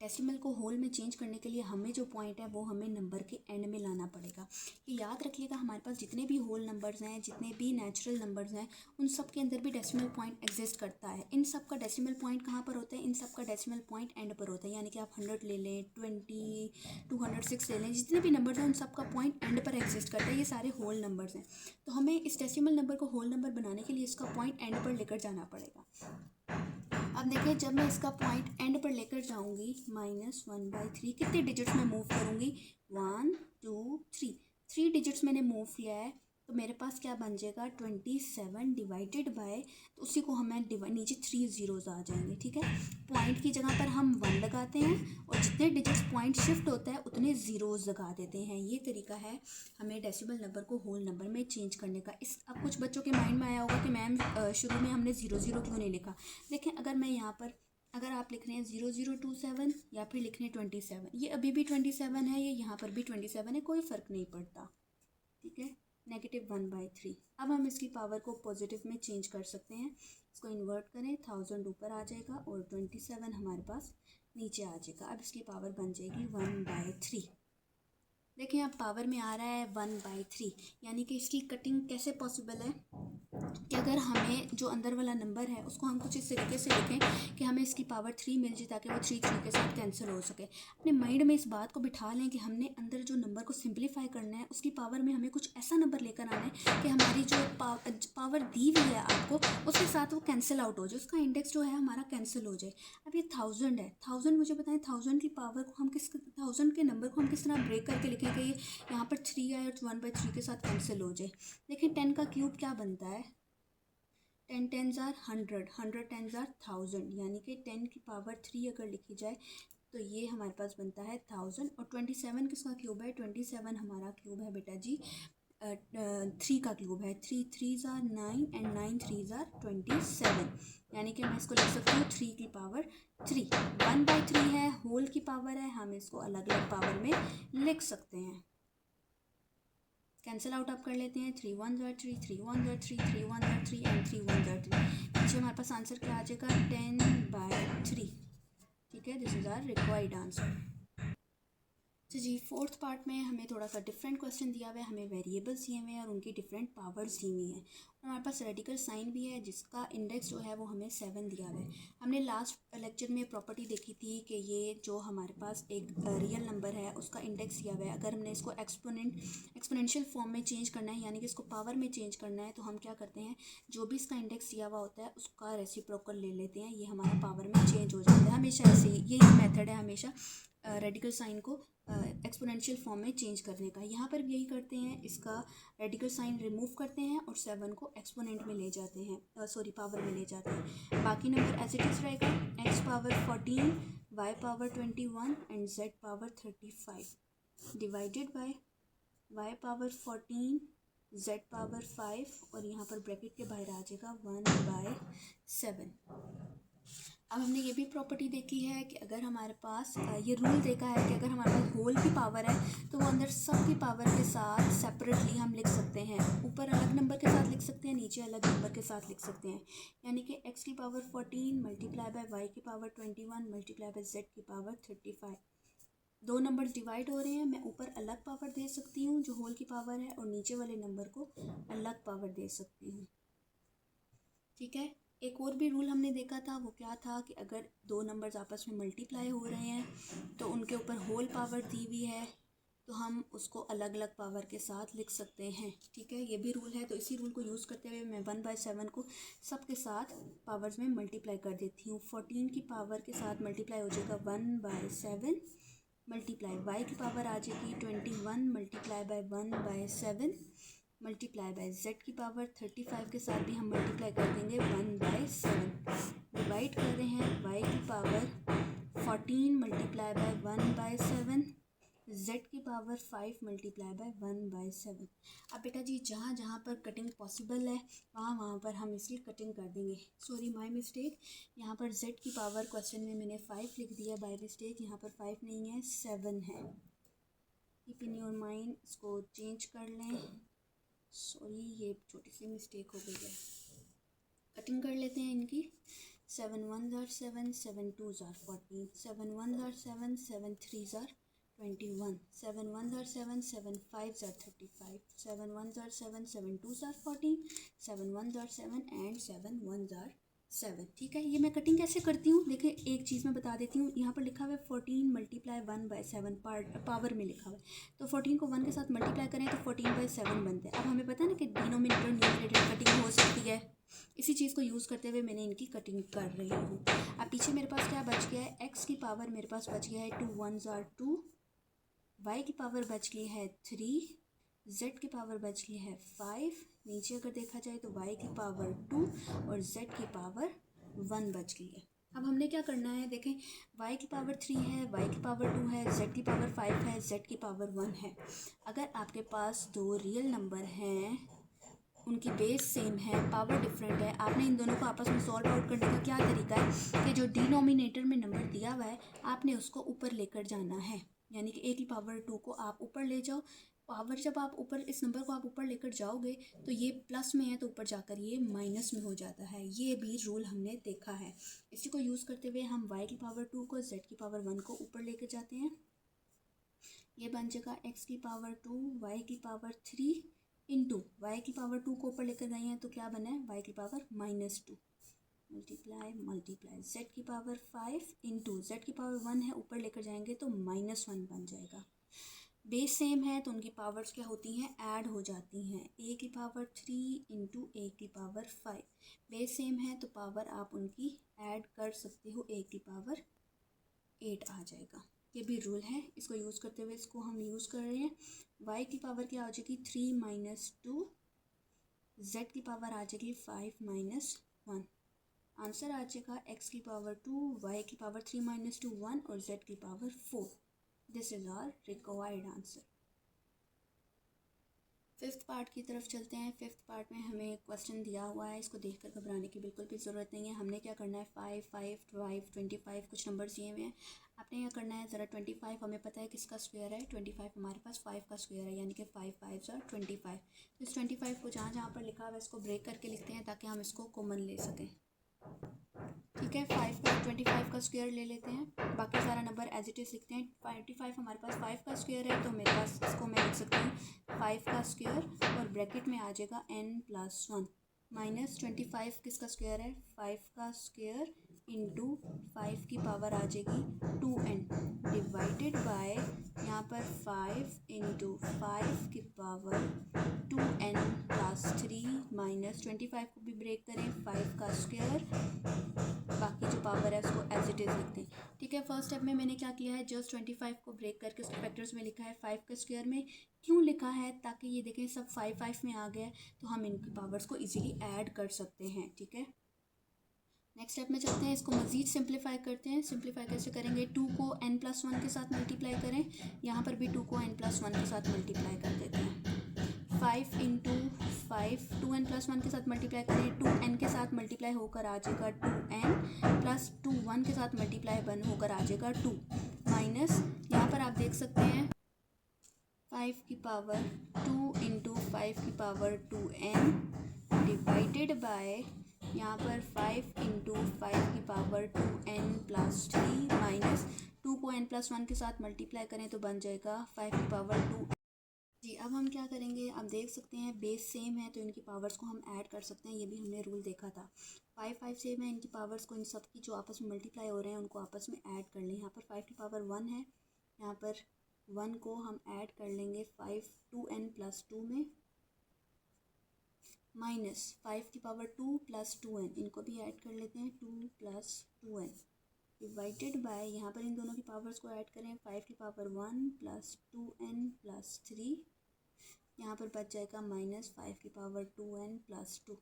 डेसिमल को होल में चेंज करने के लिए हमें जो पॉइंट है वो हमें नंबर के एंड में लाना पड़ेगा। ये याद रखिएगा, हमारे पास जितने भी होल नंबर्स हैं, जितने भी नेचुरल नंबर्स हैं, उन सब के अंदर भी डेसिमल पॉइंट एग्जिस्ट करता है। इन सब का डेसिमल पॉइंट कहाँ पर होता है, इन सब का डेसिमल पॉइंट एंड पर होता है, यानी कि आप 100 ले लें, 20 206 ले लें, जितने भी नंबर्स हैं उन सब का पॉइंट एंड पर एग्जिस्ट करता है, ये सारे होल नंबर्स हैं। तो हमें इस डेसिमल नंबर को होल नंबर बनाने के लिए इसका पॉइंट एंड पर लेकर जाना पड़ेगा। अब देखिए, जब मैं इसका पॉइंट एंड पर लेकर जाऊंगी, -1/3, कितने डिजिट्स में मूव करूंगी, 1 2 3, 3 डिजिट्स मैंने मूव किया है, तो मेरे पास क्या बन जाएगा, 27 डिवाइडेड बाय, तो उसी को हमें नीचे 3 जीरोज आ जाएंगे, ठीक है। पॉइंट की जगह पर हम 1 लगाते हैं और जितने डिजिट्स पॉइंट शिफ्ट होता है उतने ज़ीरोज़ लगा देते हैं। ये तरीका है हमें डेसिमल नंबर को होल नंबर में चेंज करने का। इस अब कुछ बच्चों के माइंड में आया होगा कि मैम शुरू में हमने 0 0 क्यों नहीं लिखा। देखें, अगर मैं यहाँ पर, अगर आप लिख रहे हैं 0027 या फिर लिख रहे हैं 27, ये अभी भी 27 है, ये यहाँ पर भी 27 है, कोई फ़र्क नहीं पड़ता, ठीक है। -1/3। अब हम इसकी पावर को पॉजिटिव में चेंज कर सकते हैं, इसको इन्वर्ट करें, 1000 ऊपर आ जाएगा और 27 हमारे पास नीचे आ जाएगा। अब इसकी पावर बन जाएगी 1/3। देखिए, अब पावर में आ रहा है 1/3, यानी कि इसकी कटिंग कैसे पॉसिबल है कि अगर हमें जो अंदर वाला नंबर है उसको हम कुछ इस तरीके से लिखें कि हमें इसकी पावर 3 मिल जाए, ताकि वो 3 3 के साथ कैंसिल हो सके। अपने माइंड में इस बात को बिठा लें कि हमने अंदर जो नंबर को सिंप्लीफाई करना है, उसकी पावर में हमें कुछ ऐसा नंबर लेकर आना है कि हमारी जो पावर दी हुई है आपको, उसके साथ वो कैंसिल आउट हो जाए, उसका इंडेक्स जो है हमारा कैंसिल हो जाए। अब ये 1000 है, 1000 मुझे बताएं, 1000 की पावर को हम 1000 के नंबर को हम किस तरह ब्रेक करके लिखें कि यहाँ पर 3 आए और 1/3 के साथ कैंसिल हो जाए। देखिए, 10 का क्यूब क्या बनता है, 10 10s are 100, 100 10s are 1000, यानी कि 10 की पावर 3 अगर लिखी जाए तो ये हमारे पास बनता है 1000। और 27 किसका क्यूब है, 27 हमारा क्यूब है बेटा जी 3 का क्यूब है, 3 3s are 9 and 9 3s are 27, यानी कि मैं इसको लिख सकती हूँ 3 की पावर 3। 1/3 है, होल की पावर है, हम इसको अलग अलग पावर में लिख सकते हैं। कैंसिल आउट आप कर लेते हैं, 3 1s are 3, 3 1s are 3, 3 1s are 3 and 3 1s are 3। पीछे हमारे पास आंसर क्या आ जाएगा, 10/3, ठीक है। This is our required answer. तो जी, फोर्थ पार्ट में हमें थोड़ा सा डिफरेंट क्वेश्चन दिया हुआ है, हमें वेरिएबल्स दिए हुए हैं और उनकी डिफरेंट पावर्स दी हुई हैं, और हमारे पास रेडिकल साइन भी है जिसका इंडेक्स जो है वो हमें 7 दिया हुआ है। हमने लास्ट लेक्चर में प्रॉपर्टी देखी थी कि ये जो हमारे पास एक रियल नंबर है उसका इंडेक्स दिया हुआ है, अगर हमने इसको एक्सपोनेंशियल फॉर्म में चेंज करना है, यानी कि इसको पावर में चेंज करना है, तो हम क्या करते हैं, जो भी इसका इंडेक्स दिया हुआ होता है उसका रेसिप्रोकल ले लेते हैं, ये हमारा पावर में चेंज हो जाता है। हमेशा ऐसे ही यही मेथड है हमेशा रेडिकल साइन को एक्सपोनेंशियल फॉर्म में चेंज करने का। यहाँ पर भी यही करते हैं, इसका रेडिकल साइन रिमूव करते हैं और 7 को एक्सपोनेंट में ले जाते हैं, पावर में ले जाते हैं। बाकी नंबर एज इट इज़ रहेगा, x power 14, y power 21 and z power 35 divided by y power 14, z power 5 और यहाँ पर ब्रैकेट के बाहर आ जाएगा 1/7। अब हमने ये भी प्रॉपर्टी देखी है कि अगर हमारे पास ये रूल देखा है कि अगर हमारे पास होल की पावर है तो वो अंदर सब की पावर के साथ सेपरेटली हम लिख सकते हैं। ऊपर अलग नंबर के साथ लिख सकते हैं, नीचे अलग नंबर के साथ लिख सकते हैं। यानी कि x की पावर 14 मल्टीप्लाई बाय y की पावर 21 मल्टीप्लाई बाय z की पावर 35। दो नंबर्स डिवाइड हो रहे हैं, मैं ऊपर अलग पावर दे सकती हूँ जो होल की पावर है और नीचे वाले नंबर को अलग पावर दे सकती हूँ। ठीक है, एक और भी रूल हमने देखा था, वो क्या था कि अगर दो नंबर्स आपस में मल्टीप्लाई हो रहे हैं तो उनके ऊपर होल पावर दी हुई है तो हम उसको अलग अलग पावर के साथ लिख सकते हैं। ठीक है, ये भी रूल है। तो इसी रूल को यूज़ करते हुए मैं 1/7 को सब के साथ पावर्स में मल्टीप्लाई कर देती हूँ। 14 की पावर के साथ मल्टीप्लाई हो जाएगा 1/7 मल्टीप्लाई y की पावर आ जाएगी 21 multiply by 1/7 multiply by z की पावर 35 के साथ भी हम मल्टीप्लाई कर देंगे 1/7। डिवाइड कर रहे हैं y की पावर 14 मल्टीप्लाई बाय 1/7, z की पावर 5 मल्टीप्लाई बाय 1/7। अब बेटा जी जहाँ जहाँ पर कटिंग पॉसिबल है वहाँ वहाँ पर हम इसकी कटिंग कर देंगे। सॉरी माय मिस्टेक, यहाँ पर z की पावर क्वेश्चन में मैंने 5 लिख दिया बाय मिस्टेक, यहाँ पर 5 नहीं है 7 है। कीप इन योर माइंड, इसको चेंज कर लें। सॉरी ये छोटी सी मिस्टेक हो गई है। कटिंग कर लेते हैं इनकी। 7 1s are 7, 7 2s are 14, 7 1s are 7, 7 3s are 21, 7 1s are 7, 7 5s are 35, 7 1s are 7, 7 2s are 14, 7 1s are 7 and 7 1s are 7। ठीक है, ये मैं कटिंग कैसे करती हूँ देखिए, एक चीज़ मैं बता देती हूँ। यहाँ पर लिखा हुआ है 14 मल्टीप्लाई 1/7 पावर में लिखा हुआ है, तो 14 को 1 के साथ मल्टीप्लाई करें तो 14/7 बनता है। अब हमें पता है ना कि डिनोमिनेटर न्यूमरेटर कटिंग हो सकती है, इसी चीज़ को यूज़ करते हुए मैंने इनकी कटिंग कर रही हूँ। अब पीछे मेरे पास क्या बच गया है, x की पावर मेरे पास बच गया है 2 1s are 2, y की पावर बच गई है 3, z की पावर बच गई है 5, नीचे अगर देखा जाए तो y की पावर 2 और z की पावर 1 बच गई है। अब हमने क्या करना है देखें, y की पावर 3 है, y की पावर 2 है, z की पावर 5 है, z की पावर 1 है। अगर आपके पास दो रियल नंबर हैं, उनकी बेस सेम है, पावर डिफरेंट है, आपने इन दोनों को आपस में सॉल्व आउट करने का क्या तरीका है कि जो डिनोमिनेटर में नंबर दिया हुआ है आपने उसको ऊपर लेकर जाना है। यानी कि a की पावर 2 को आप ऊपर ले जाओ, पावर जब आप ऊपर इस नंबर को आप ऊपर लेकर जाओगे तो ये प्लस में है तो ऊपर जाकर ये माइनस में हो जाता है। ये भी रूल हमने देखा है। इसी को यूज़ करते हुए हम y की पावर 2 को z की पावर 1 को ऊपर लेकर जाते हैं। ये बन जाएगा x की पावर 2 y की पावर 3 इंटू y की पावर 2 को ऊपर लेकर गए हैं तो क्या बना है y की पावर -2 मल्टीप्लाई मल्टीप्लाई z की पावर 5 इंटू z की पावर 1 है, ऊपर लेकर जाएंगे तो -1 बन जाएगा। बेस सेम है तो उनकी पावर्स क्या होती हैं, ऐड हो जाती हैं। a की पावर 3 इंटू a की पावर 5, बेस सेम है तो पावर आप उनकी ऐड कर सकते हो, a की पावर 8 आ जाएगा। ये भी रूल है, इसको यूज़ करते हुए इसको हम यूज़ कर रहे हैं। y की पावर क्या आ जाएगी 3 - 2, z की पावर आ जाएगी 5 - 1। आंसर आ जाएगा x की पावर 2, y की पावर 3 - 2 1 और z की power 4। This is our required answer. Fifth part की तरफ चलते हैं। फिफ्थ पार्ट में हमें क्वेश्चन दिया हुआ है, इसको देखकर घबराने की बिल्कुल भी ज़रूरत नहीं है। हमने क्या करना है 5 5 5 25 कुछ नंबर्स दिए हुए हैं, आपने क्या करना है ज़रा 25 हमें पता है किसका स्क्वायर है, 25 हमारे पास 5 का स्क्वायर है, यानी कि 5 5s are 25। तो इस 25 को जहाँ जहाँ पर लिखा हुआ है इसको ब्रेक करके लिखते हैं ताकि हम इसको कॉमन ले सकें। ठीक है, 5 का 25 का स्क्वायर ले लेते हैं, बाकी सारा नंबर एज इट इज़ लिखते हैं। 25 हमारे पास 5 का स्क्वायर है तो मेरे पास इसको मैं लिख सकती हूँ 5 का स्क्वायर और ब्रैकेट में आ जाएगा n+1 माइनस 25 किसका स्क्वायर है 5 का स्क्वायर इंटू 5 की पावर आ जाएगी 2n डिवाइडेड बाय यहाँ पर 5 इंटू 5 की पावर 2n+1 प्लस 3 माइनस 25 को भी ब्रेक करें 5 का स्क्वायर, बाकी जो पावर है उसको एज इट इज़ लिख दें। ठीक है, फर्स्ट स्टेप में मैंने क्या किया है, जस्ट 25 को ब्रेक करके उसके फैक्टर्स में लिखा है 5 के स्क्वायर में। क्यों लिखा है, ताकि ये देखें सब 5 में आ गया तो हम इनकी पावर्स को इजीली ऐड कर सकते हैं। ठीक है, नेक्स्ट स्टेप में चलते हैं, इसको मज़ीद सिंप्लीफाई करते हैं। सिंप्लीफाई कैसे करेंगे, 2 को n+1 के साथ मल्टीप्लाई करें, यहाँ पर भी 2 को n+1 के साथ मल्टीप्लाई कर देते हैं। 5 इंटू 5 2n+1 के साथ मल्टीप्लाई करें, 2n के साथ मल्टीप्लाई होकर आ जाएगा 2n प्लस 2 1 के साथ मल्टीप्लाई बन होकर आ जाएगा 2 माइनस, यहाँ पर आप देख सकते हैं 5 की पावर 2 इंटू 5 की पावर 2n डिवाइडेड बाय यहाँ पर 5 इंटू 5 की पावर 2n प्लस 3 माइनस 2 को n+1 के साथ मल्टीप्लाई करें तो बन जाएगा 5 की पावर 2। जी, अब हम क्या करेंगे, आप देख सकते हैं बेस सेम है तो इनकी पावर्स को हम ऐड कर सकते हैं, ये भी हमने रूल देखा था। 5 सेम है, इनकी पावर्स को इन सब की जो आपस में मल्टीप्लाई हो रहे हैं उनको आपस में ऐड कर लें। यहाँ पर 5 की पावर 1 है, यहाँ पर 1 को हम ऐड कर लेंगे 5 2n+2 में, माइनस 5 की पावर 2 प्लस 2n, इनको भी ऐड कर लेते हैं 2 प्लस 2n डिवाइडेड बाय, यहाँ पर इन दोनों की पावर्स को ऐड करें 5 की पावर 1 प्लस 2n प्लस 3, यहाँ पर बच जाएगा माइनस 5 की पावर 2n प्लस 2।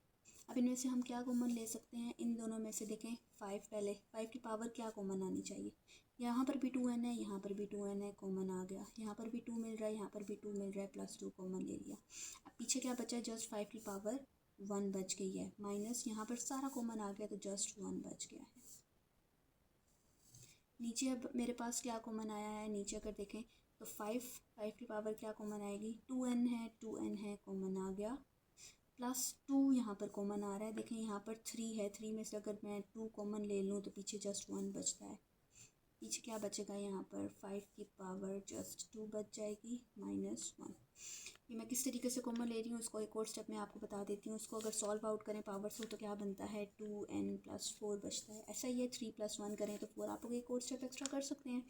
अब इनमें से हम क्या कॉमन ले सकते हैं, इन दोनों में से देखें 5 पहले 5 की पावर क्या कॉमन आनी चाहिए, यहाँ पर भी 2n है, यहाँ पर भी 2n है, कॉमन आ गया, यहाँ पर भी 2 मिल रहा है, यहाँ पर भी 2 मिल रहा है, प्लस 2 कॉमन ले लिया। अब पीछे क्या बचा है, जस्ट 5 की पावर 1 बच गई है, माइनस यहाँ पर सारा कॉमन आ गया तो जस्ट 1 बच गया है। नीचे अब मेरे पास क्या कॉमन आया है, नीचे अगर देखें तो 5 की पावर क्या कॉमन आएगी, 2n है कॉमन आ गया, प्लस 2 यहाँ पर कॉमन आ रहा है, देखें यहाँ पर 3 है, 3 में से अगर मैं 2 कॉमन ले लूँ तो पीछे जस्ट 1 बचता है, पीछे क्या बचेगा, यहाँ पर 5 की पावर जस्ट 2 बच जाएगी माइनस 1। ये मैं किस तरीके से कॉमन ले रही हूँ उसको एक और स्टेप में आपको बता देती हूँ। उसको अगर सॉल्व आउट करें पावर से तो क्या बनता है, 2n+4 बचता है। ऐसा ही है 3+1 करें तो 4, आप लोग एक और स्टेप एक्स्ट्रा कर सकते हैं।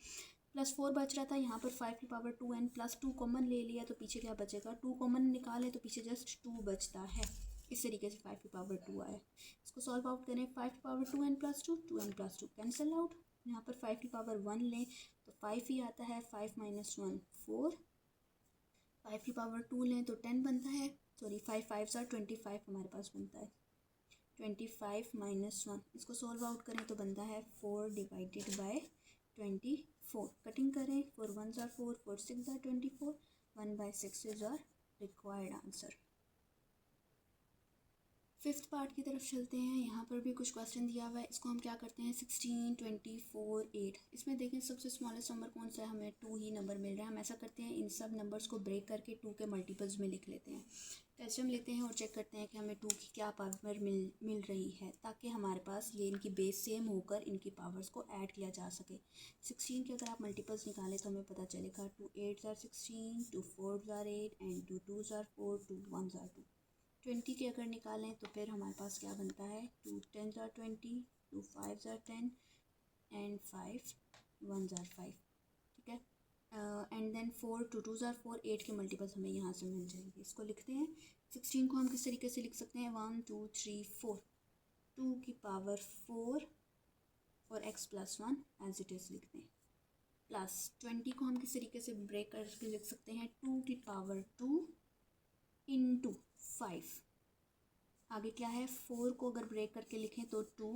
+4 बच रहा था, यहाँ पर 5 की पावर 2n प्लस 2 कॉमन ले लिया तो पीछे क्या बचेगा, 2 कॉमन निकालें तो पीछे जस्ट 2 बचता है। इस तरीके से 5 की पावर 2 आया। इसको सॉल्व आउट करें, 5 की पावर 2n+2 कैंसिल आउट, यहाँ पर 5 की पावर 1 लें तो 5 ही आता है, 5 माइनस 1 4, 5 की पावर 2 लें तो 10 बनता है, सॉरी 5 5 25 हमारे पास बनता है, 25 माइनस 1, इसको सॉल्व आउट करें तो बनता है 4 डिवाइडेड बाय 24, कटिंग करें 4 1 4 4 6 24, 1/6 is our required answer. Fifth part की तरफ चलते हैं, यहाँ पर भी कुछ क्वेश्चन दिया हुआ है, इसको हम क्या करते हैं 16 24 8, इसमें देखें सबसे स्मॉलेस्ट नंबर कौन सा है, हमें 2 ही नंबर मिल रहा है। हम ऐसा करते हैं इन सब नंबर्स को ब्रेक करके 2 के मल्टीपल्स में लिख लेते हैं, कैसे हम लेते हैं और चेक करते हैं कि हमें 2 की क्या पावर मिल रही है, ताकि हमारे पास ये इनकी बेस सेम होकर इनकी पावर्स को ऐड किया जा सके। 16 के अगर आप मल्टीपल्स निकालें तो हमें पता चलेगा 2 8 16, 2 4 8 एंड 2 2 4, 2 1 2। 20 के अगर निकालें तो फिर हमारे पास क्या बनता है, 2 10 20, 2 5 10 एंड 5 1 5, ठीक है। एंड देन 4 2 2 4, 8 के मल्टीपल्स हमें यहाँ से मिल जाएंगे। इसको लिखते हैं 16 को हम किस तरीके से लिख सकते हैं, 1 2 3 4, 2 की पावर 4 और x plus 1 as it is लिखते हैं, प्लस 20 को हम किस तरीके से ब्रेक करके लिख सकते हैं, 2 की पावर 2 इंटू 5, आगे क्या है 4 को अगर ब्रेक करके लिखें तो 2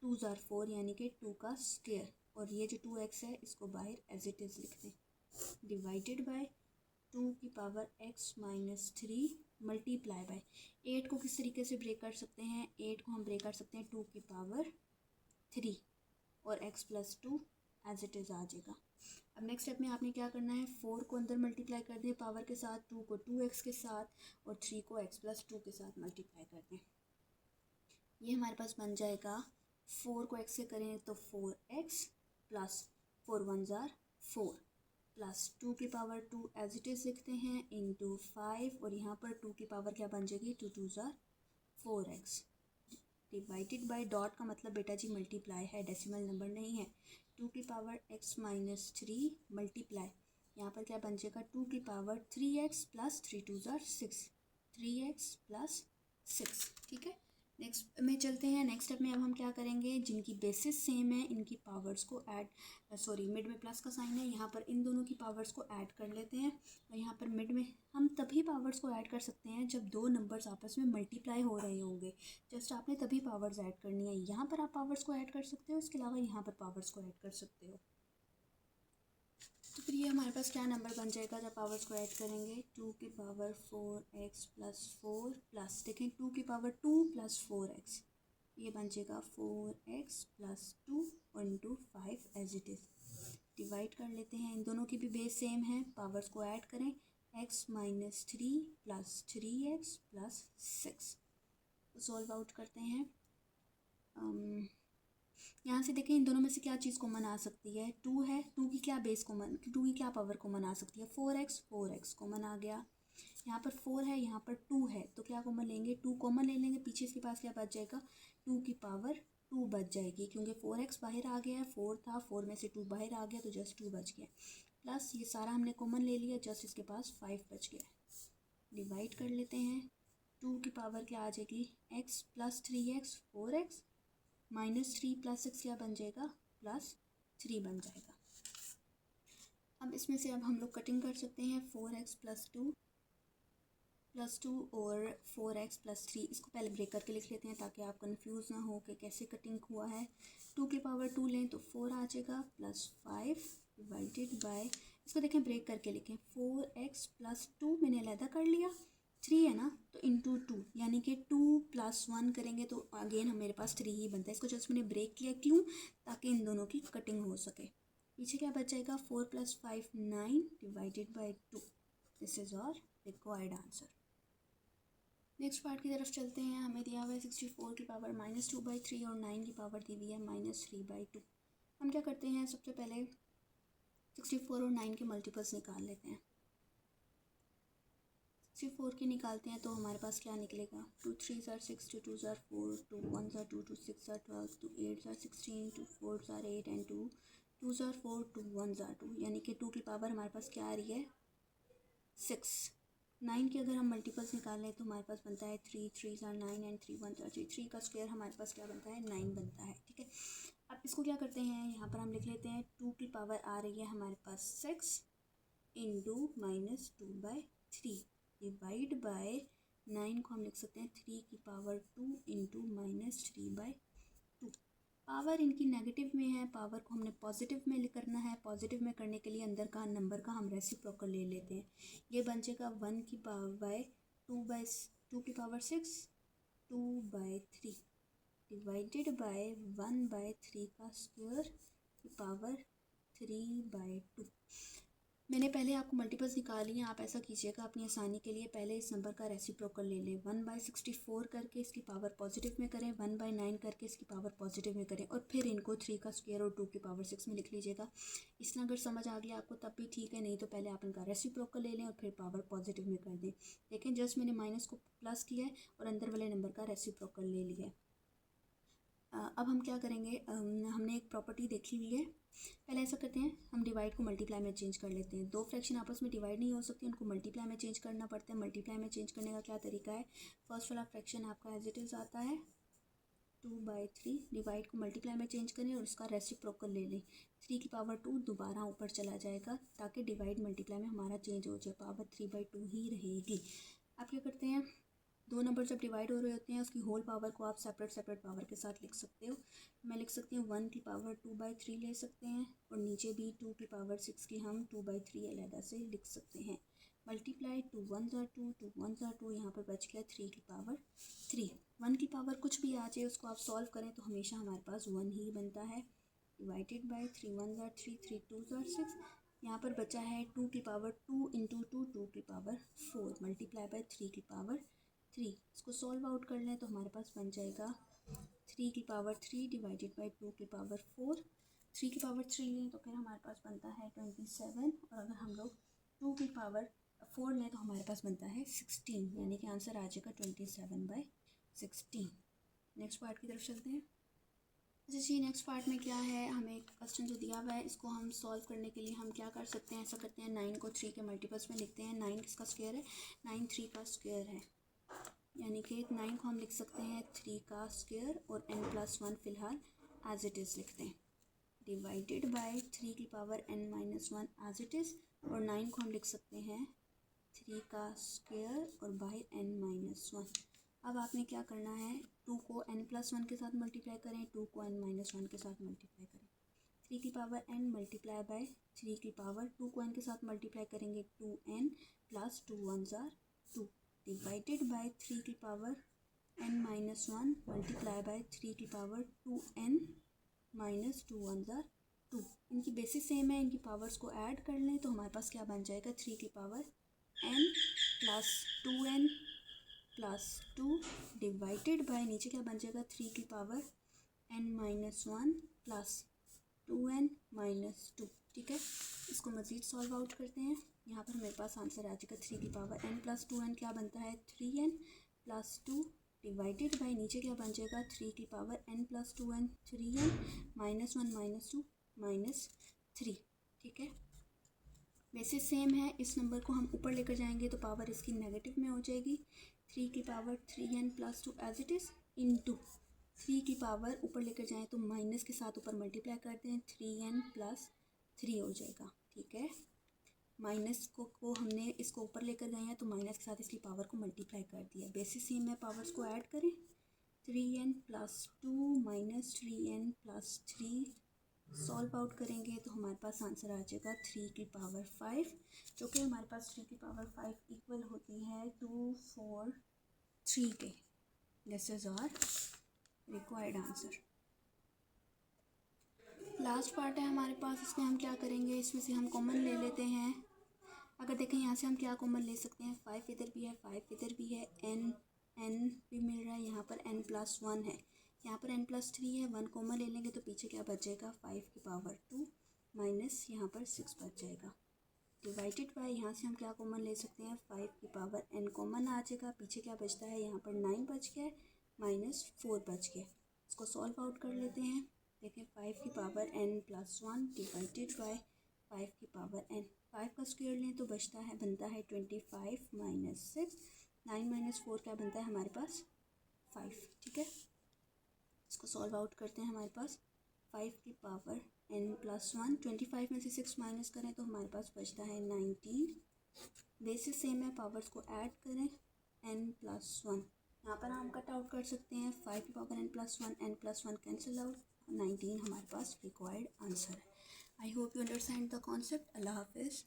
2 4 यानी कि 2 का स्क्वायर, और ये जो 2x है इसको बाहर एज इट इज़ लिख दें, डिवाइडेड बाय 2 की power x minus 3 multiply by 8 को किस तरीके से ब्रेक कर सकते हैं, 8 को हम ब्रेक कर सकते हैं 2 की पावर 3 और x plus 2 as it is आ जाएगा। अब नेक्स्ट स्टेप में आपने क्या करना है, 4 को अंदर मल्टीप्लाई कर दें पावर के साथ, 2 को 2x के साथ और 3 को x प्लस 2 के साथ मल्टीप्लाई कर दें। ये हमारे पास बन जाएगा 4 को x से करें तो 4x प्लस 4 1 4 प्लस 2 की पावर 2 एज इट इज़ लिखते हैं इंटू 5, और यहाँ पर 2 की पावर क्या बन जाएगी, 2 2 4x डिवाइडेड बाय डॉट का मतलब बेटा जी मल्टीप्लाई है, डेसिमल नंबर नहीं है। 2 की पावर x माइनस 3 मल्टीप्लाई, यहाँ पर क्या बन जाएगा 2 की power 3x plus 3 2 6, 3x plus 6। ठीक है, नेक्स्ट में चलते हैं। नेक्स्ट स्टेप में अब हम क्या करेंगे, जिनकी बेसिस सेम है इनकी पावर्स को ऐड, सॉरी मिड में प्लस का साइन है, यहाँ पर इन दोनों की पावर्स को ऐड कर लेते हैं। और यहाँ पर मिड में हम तभी पावर्स को ऐड कर सकते हैं जब दो नंबर्स आपस में मल्टीप्लाई हो रहे होंगे। जस्ट आपने तभी पावर्स ऐड करनी है। यहाँ पर आप पावर्स को ऐड कर सकते हो, इसके अलावा यहाँ पर पावर्स को ऐड कर सकते हो। तो फिर ये हमारे पास क्या नंबर बन जाएगा जब पावर्स को ऐड करेंगे, 2 की पावर 4x प्लस 4 प्लस, देखें 2 की पावर 2 प्लस 4x, ये बन जाएगा 4x plus 2 into 5 as it is. Divide कर लेते हैं, इन दोनों की भी बेस सेम है, पावर्स को ऐड करें, x minus 3 plus 3x plus 6। Solve out करते हैं। यहाँ से देखें इन दोनों में से क्या चीज़ कॉमन आ सकती है, 2 है, 2 की क्या बेस कॉमन, 2 की क्या पावर कॉमन आ सकती है, 4x कॉमन आ गया। यहाँ पर 4 है, यहाँ पर 2 है, तो क्या कॉमन लेंगे, 2 कॉमन ले लेंगे, पीछे इसके पास क्या बच जाएगा, 2 की पावर 2 बच जाएगी, क्योंकि 4x बाहर आ गया है, 4 था, 4 में से 2 बाहर आ गया तो जस्ट 2 बच गया, प्लस ये सारा हमने कॉमन ले लिया, जस्ट इसके पास 5 बच गया। डिवाइड कर लेते हैं, 2 की पावर क्या आ जाएगी, x plus 3x 4x minus 3 plus 6 क्या बन जाएगा, प्लस 3 बन जाएगा। अब इसमें से अब हम लोग कटिंग कर सकते हैं, 4x प्लस 2 और 4x प्लस 3, इसको पहले ब्रेक करके लिख लेते हैं ताकि आप कंफ्यूज ना हो कि कैसे कटिंग हुआ है। 2 की पावर 2 लें तो 4 आ जाएगा, प्लस 5 डिवाइडेड बाय, इसको देखें ब्रेक करके लिखें, 4x प्लस 2 मैंने अलहदा कर लिया, 3 है ना तो इंटू 2, यानी कि 2 प्लस 1 करेंगे तो अगेन हम मेरे पास 3 ही बनता है। इसको जस्ट मैंने ब्रेक किया, क्यों, ताकि इन दोनों की कटिंग हो सके। पीछे क्या बच जाएगा, 4 plus 5 9 divided by 2, this is our required answer. Next part की तरफ चलते हैं। हमें दिया हुआ है 64 की पावर -2/3 और 9 की पावर दी हुई है -3/2। हम क्या करते हैं, सबसे पहले 64 और 9 के मल्टीपल्स निकाल लेते हैं। 64 की निकालते हैं तो हमारे पास क्या निकलेगा, 2 3 ज़ार 6, 2 2 ज़ार 4, 2 1 ज़ार 2, 2 6 ज़ार 12, 2 8 ज़ार 16, 2 4 ज़ार 8 एंड 2 2 ज़ार 4, 2 1 ज़ार 2, यानी कि 2 की पावर हमारे पास क्या आ रही है, 6। 9 के अगर हम मल्टीपल्स निकालें तो हमारे पास बनता है 3 3 ज़ार 9 एंड 3 1 ज़ार 3, 3 का स्क्वायर हमारे पास क्या बनता है, 9 बनता है। ठीक है, अब इसको क्या करते हैं, यहाँ पर हम लिख लेते हैं 2 की पावर आ रही है हमारे पास 6 इंटू -2/3 डिवाइड बाय 9 को हम लिख सकते हैं 3 की पावर 2 इंटू -3/2। पावर इनकी नेगेटिव में है, पावर को हमने पॉजिटिव में करना है। पॉजिटिव में करने के लिए अंदर का नंबर का हम रेसिप्रोकल ले लेते हैं। ये बन जाएगा 1 की पावर बाय 2 की पावर 6 2/3 डिवाइडेड बाय 1/3 का स्क्वायर की पावर 3/2। मैंने पहले आपको मल्टीपल्स निकाली हैं, आप ऐसा कीजिएगा अपनी आसानी के लिए, पहले इस नंबर का रेसिप्रोकल ले लें, 1/64 करके इसकी पावर पॉजिटिव में करें, 1/9 करके इसकी पावर पॉजिटिव में करें, और फिर इनको 3 का स्क्वायर और 2 की पावर 6 में लिख लीजिएगा। इसमें अगर समझ आ गया आपको तब भी ठीक है, नहीं तो पहले आप इनका रेसिप्रोकल ले लें और फिर पावर पॉजिटिव में कर दें। देखें जस्ट मैंने माइनस को प्लस किया है और अंदर वाले नंबर का रेसिप्रोकल ले लिया है। अब हम क्या करेंगे, हमने एक प्रॉपर्टी देखी हुई है, पहले ऐसा करते हैं, हम डिवाइड को मल्टीप्लाई में चेंज कर लेते हैं। दो फ्रैक्शन आपस में डिवाइड नहीं हो सकती, उनको मल्टीप्लाई में चेंज करना पड़ता है। मल्टीप्लाई में चेंज करने का क्या तरीका है, फर्स्ट वाला फ्रैक्शन आपका एज इट इज़ आता है 2/3, डिवाइड को मल्टीप्लाई में चेंज करें और उसका रेसिप्रोकल ले लें, 3 की पावर 2 दोबारा ऊपर चला जाएगा ताकि डिवाइड मल्टीप्लाई में हमारा चेंज हो जाए, पावर 3/2 ही रहेगी। आप क्या करते हैं, दो नंबर जब डिवाइड हो रहे होते हैं उसकी होल पावर को आप सेपरेट पावर के साथ लिख सकते हो। मैं लिख सकती हूँ 1 की पावर 2/3 ले सकते हैं, और नीचे भी 2 की पावर 6 की हम 2/3 अलहदा से लिख सकते हैं। मल्टीप्लाई 2 1 ज़ार 2, 2 1 ज़ार 2, यहाँ पर बच गया 3 की पावर 3। 1 की पावर कुछ भी आ जाए उसको आप सॉल्व करें तो हमेशा हमारे पास 1 ही बनता है, डिवाइडेड बाई 3 1 ज़ार 3, 3 2 ज़ार 6, यहाँ पर बचा है 2 की पावर 2 इंटू 2 की पावर 4 मल्टीप्लाई बाई 3 की पावर 3। इसको सॉल्व आउट कर लें तो हमारे पास बन जाएगा 3 की पावर 3 डिवाइडेड बाई 2 की पावर 4। 3 की पावर 3 लें तो फिर हमारे पास बनता है 27, और अगर हम लोग 2 की पावर 4 लें तो हमारे पास बनता है 16, यानी कि आंसर आ जाएगा 27/16। नेक्स्ट पार्ट की तरफ चलते हैं। अच्छा जी, नेक्स्ट पार्ट में क्या है, हमें क्वेश्चन जो दिया हुआ है इसको हम सॉल्व करने के लिए हम क्या कर सकते हैं, ऐसा करते हैं 9 को 3 के मल्टीपल्स में लिखते हैं। 9 किसका स्क्वायर है, 9 3 का स्क्वायर है, यानी कि 9 को हम लिख सकते हैं 3 का स्क्वायर और n+1 फ़िलहाल एज इट इज़ लिखते हैं, डिवाइडेड बाय 3 की power n-1 as it is, और 9 को हम लिख सकते हैं 3 का स्क्वायर और बाय n-1। अब आपने क्या करना है, 2 को n+1 के साथ मल्टीप्लाई करें, 2 को n-1 के साथ मल्टीप्लाई करें, 3 की पावर n मल्टीप्लाई बाय 3 की पावर 2 को n के साथ मल्टीप्लाई करेंगे 2n plus 2 1s are 2 divided bye 3 की पावर n-1 मल्टीप्लाई बाय 3 की power 2n minus 2 1s are 2। इनकी बेसिस सेम है, इनकी पावर्स को ऐड कर लें तो हमारे पास क्या बन जाएगा, 3 की power n plus 2n plus 2 divided by नीचे क्या बन जाएगा, 3 की power n-1 plus 2n minus 2। ठीक है, इसको मज़ीद सॉल्व आउट करते हैं। यहाँ पर मेरे पास आंसर आ जाएगा 3 की पावर n प्लस 2n क्या बनता है, 3n प्लस 2 डिवाइडेड बाय नीचे क्या बन जाएगा, 3 की power n plus 2n 3n minus 1 minus 2 minus 3। ठीक है, बेसिस सेम है, इस नंबर को हम ऊपर लेकर जाएंगे तो पावर इसकी नेगेटिव में हो जाएगी, 3 की power 3n plus 2 as it is into 3 की पावर ऊपर लेकर जाएं तो माइनस के साथ ऊपर मल्टीप्लाई करते हैं, 3n प्लस 3 हो जाएगा। ठीक है, माइनस को हमने इसको ऊपर लेकर गए हैं तो माइनस के साथ इसकी पावर को मल्टीप्लाई कर दिया, बेसिस सेम है, पावर्स को ऐड करें, 3n plus 2 minus 3n plus 3 solve out करेंगे तो हमारे पास आंसर आ जाएगा 3 की पावर 5, जो कि हमारे पास 3 की पावर 5 इक्वल होती है 2 4 3 के। This is our required answer. Last part है हमारे पास, इसमें हम क्या करेंगे, इसमें से हम कॉमन ले लेते हैं। अगर देखें यहाँ से हम क्या कॉमन ले सकते हैं, 5 इधर भी है, 5 इधर भी है, n भी मिल रहा है, यहाँ पर n+1 है, यहाँ पर n+3 है, 1 कॉमन ले लेंगे तो पीछे क्या बचेगा, 5 की पावर 2 माइनस यहाँ पर 6 बच जाएगा, डिवाइडेड बाय यहाँ से हम क्या कॉमन ले सकते हैं, 5 की पावर n कॉमन आ जाएगा, पीछे क्या बचता है, यहाँ पर 9 बच गया माइनस 4 बच गया। इसको सॉल्व आउट कर लेते हैं। देखें 5 की पावर n+1 डिवाइडेड बाय 5 की पावर n, 5 का स्क्वायर लें तो बचता है, बनता है 25 माइनस 6, 9 माइनस 4 क्या बनता है हमारे पास 5। ठीक है, इसको सॉल्व आउट करते हैं, हमारे पास 5 की पावर n+1, 25 में से 6 माइनस करें तो हमारे पास बचता है 19, बेसिस सेम है, पावर्स को ऐड करें, n+1 यहाँ पर हम कट आउट कर सकते हैं, 5 की पावर n+1 कैंसिल आउट, 19 हमारे पास रिक्वायर्ड आंसर है। I hope you understand the concept. अल्लाह हाफिज़।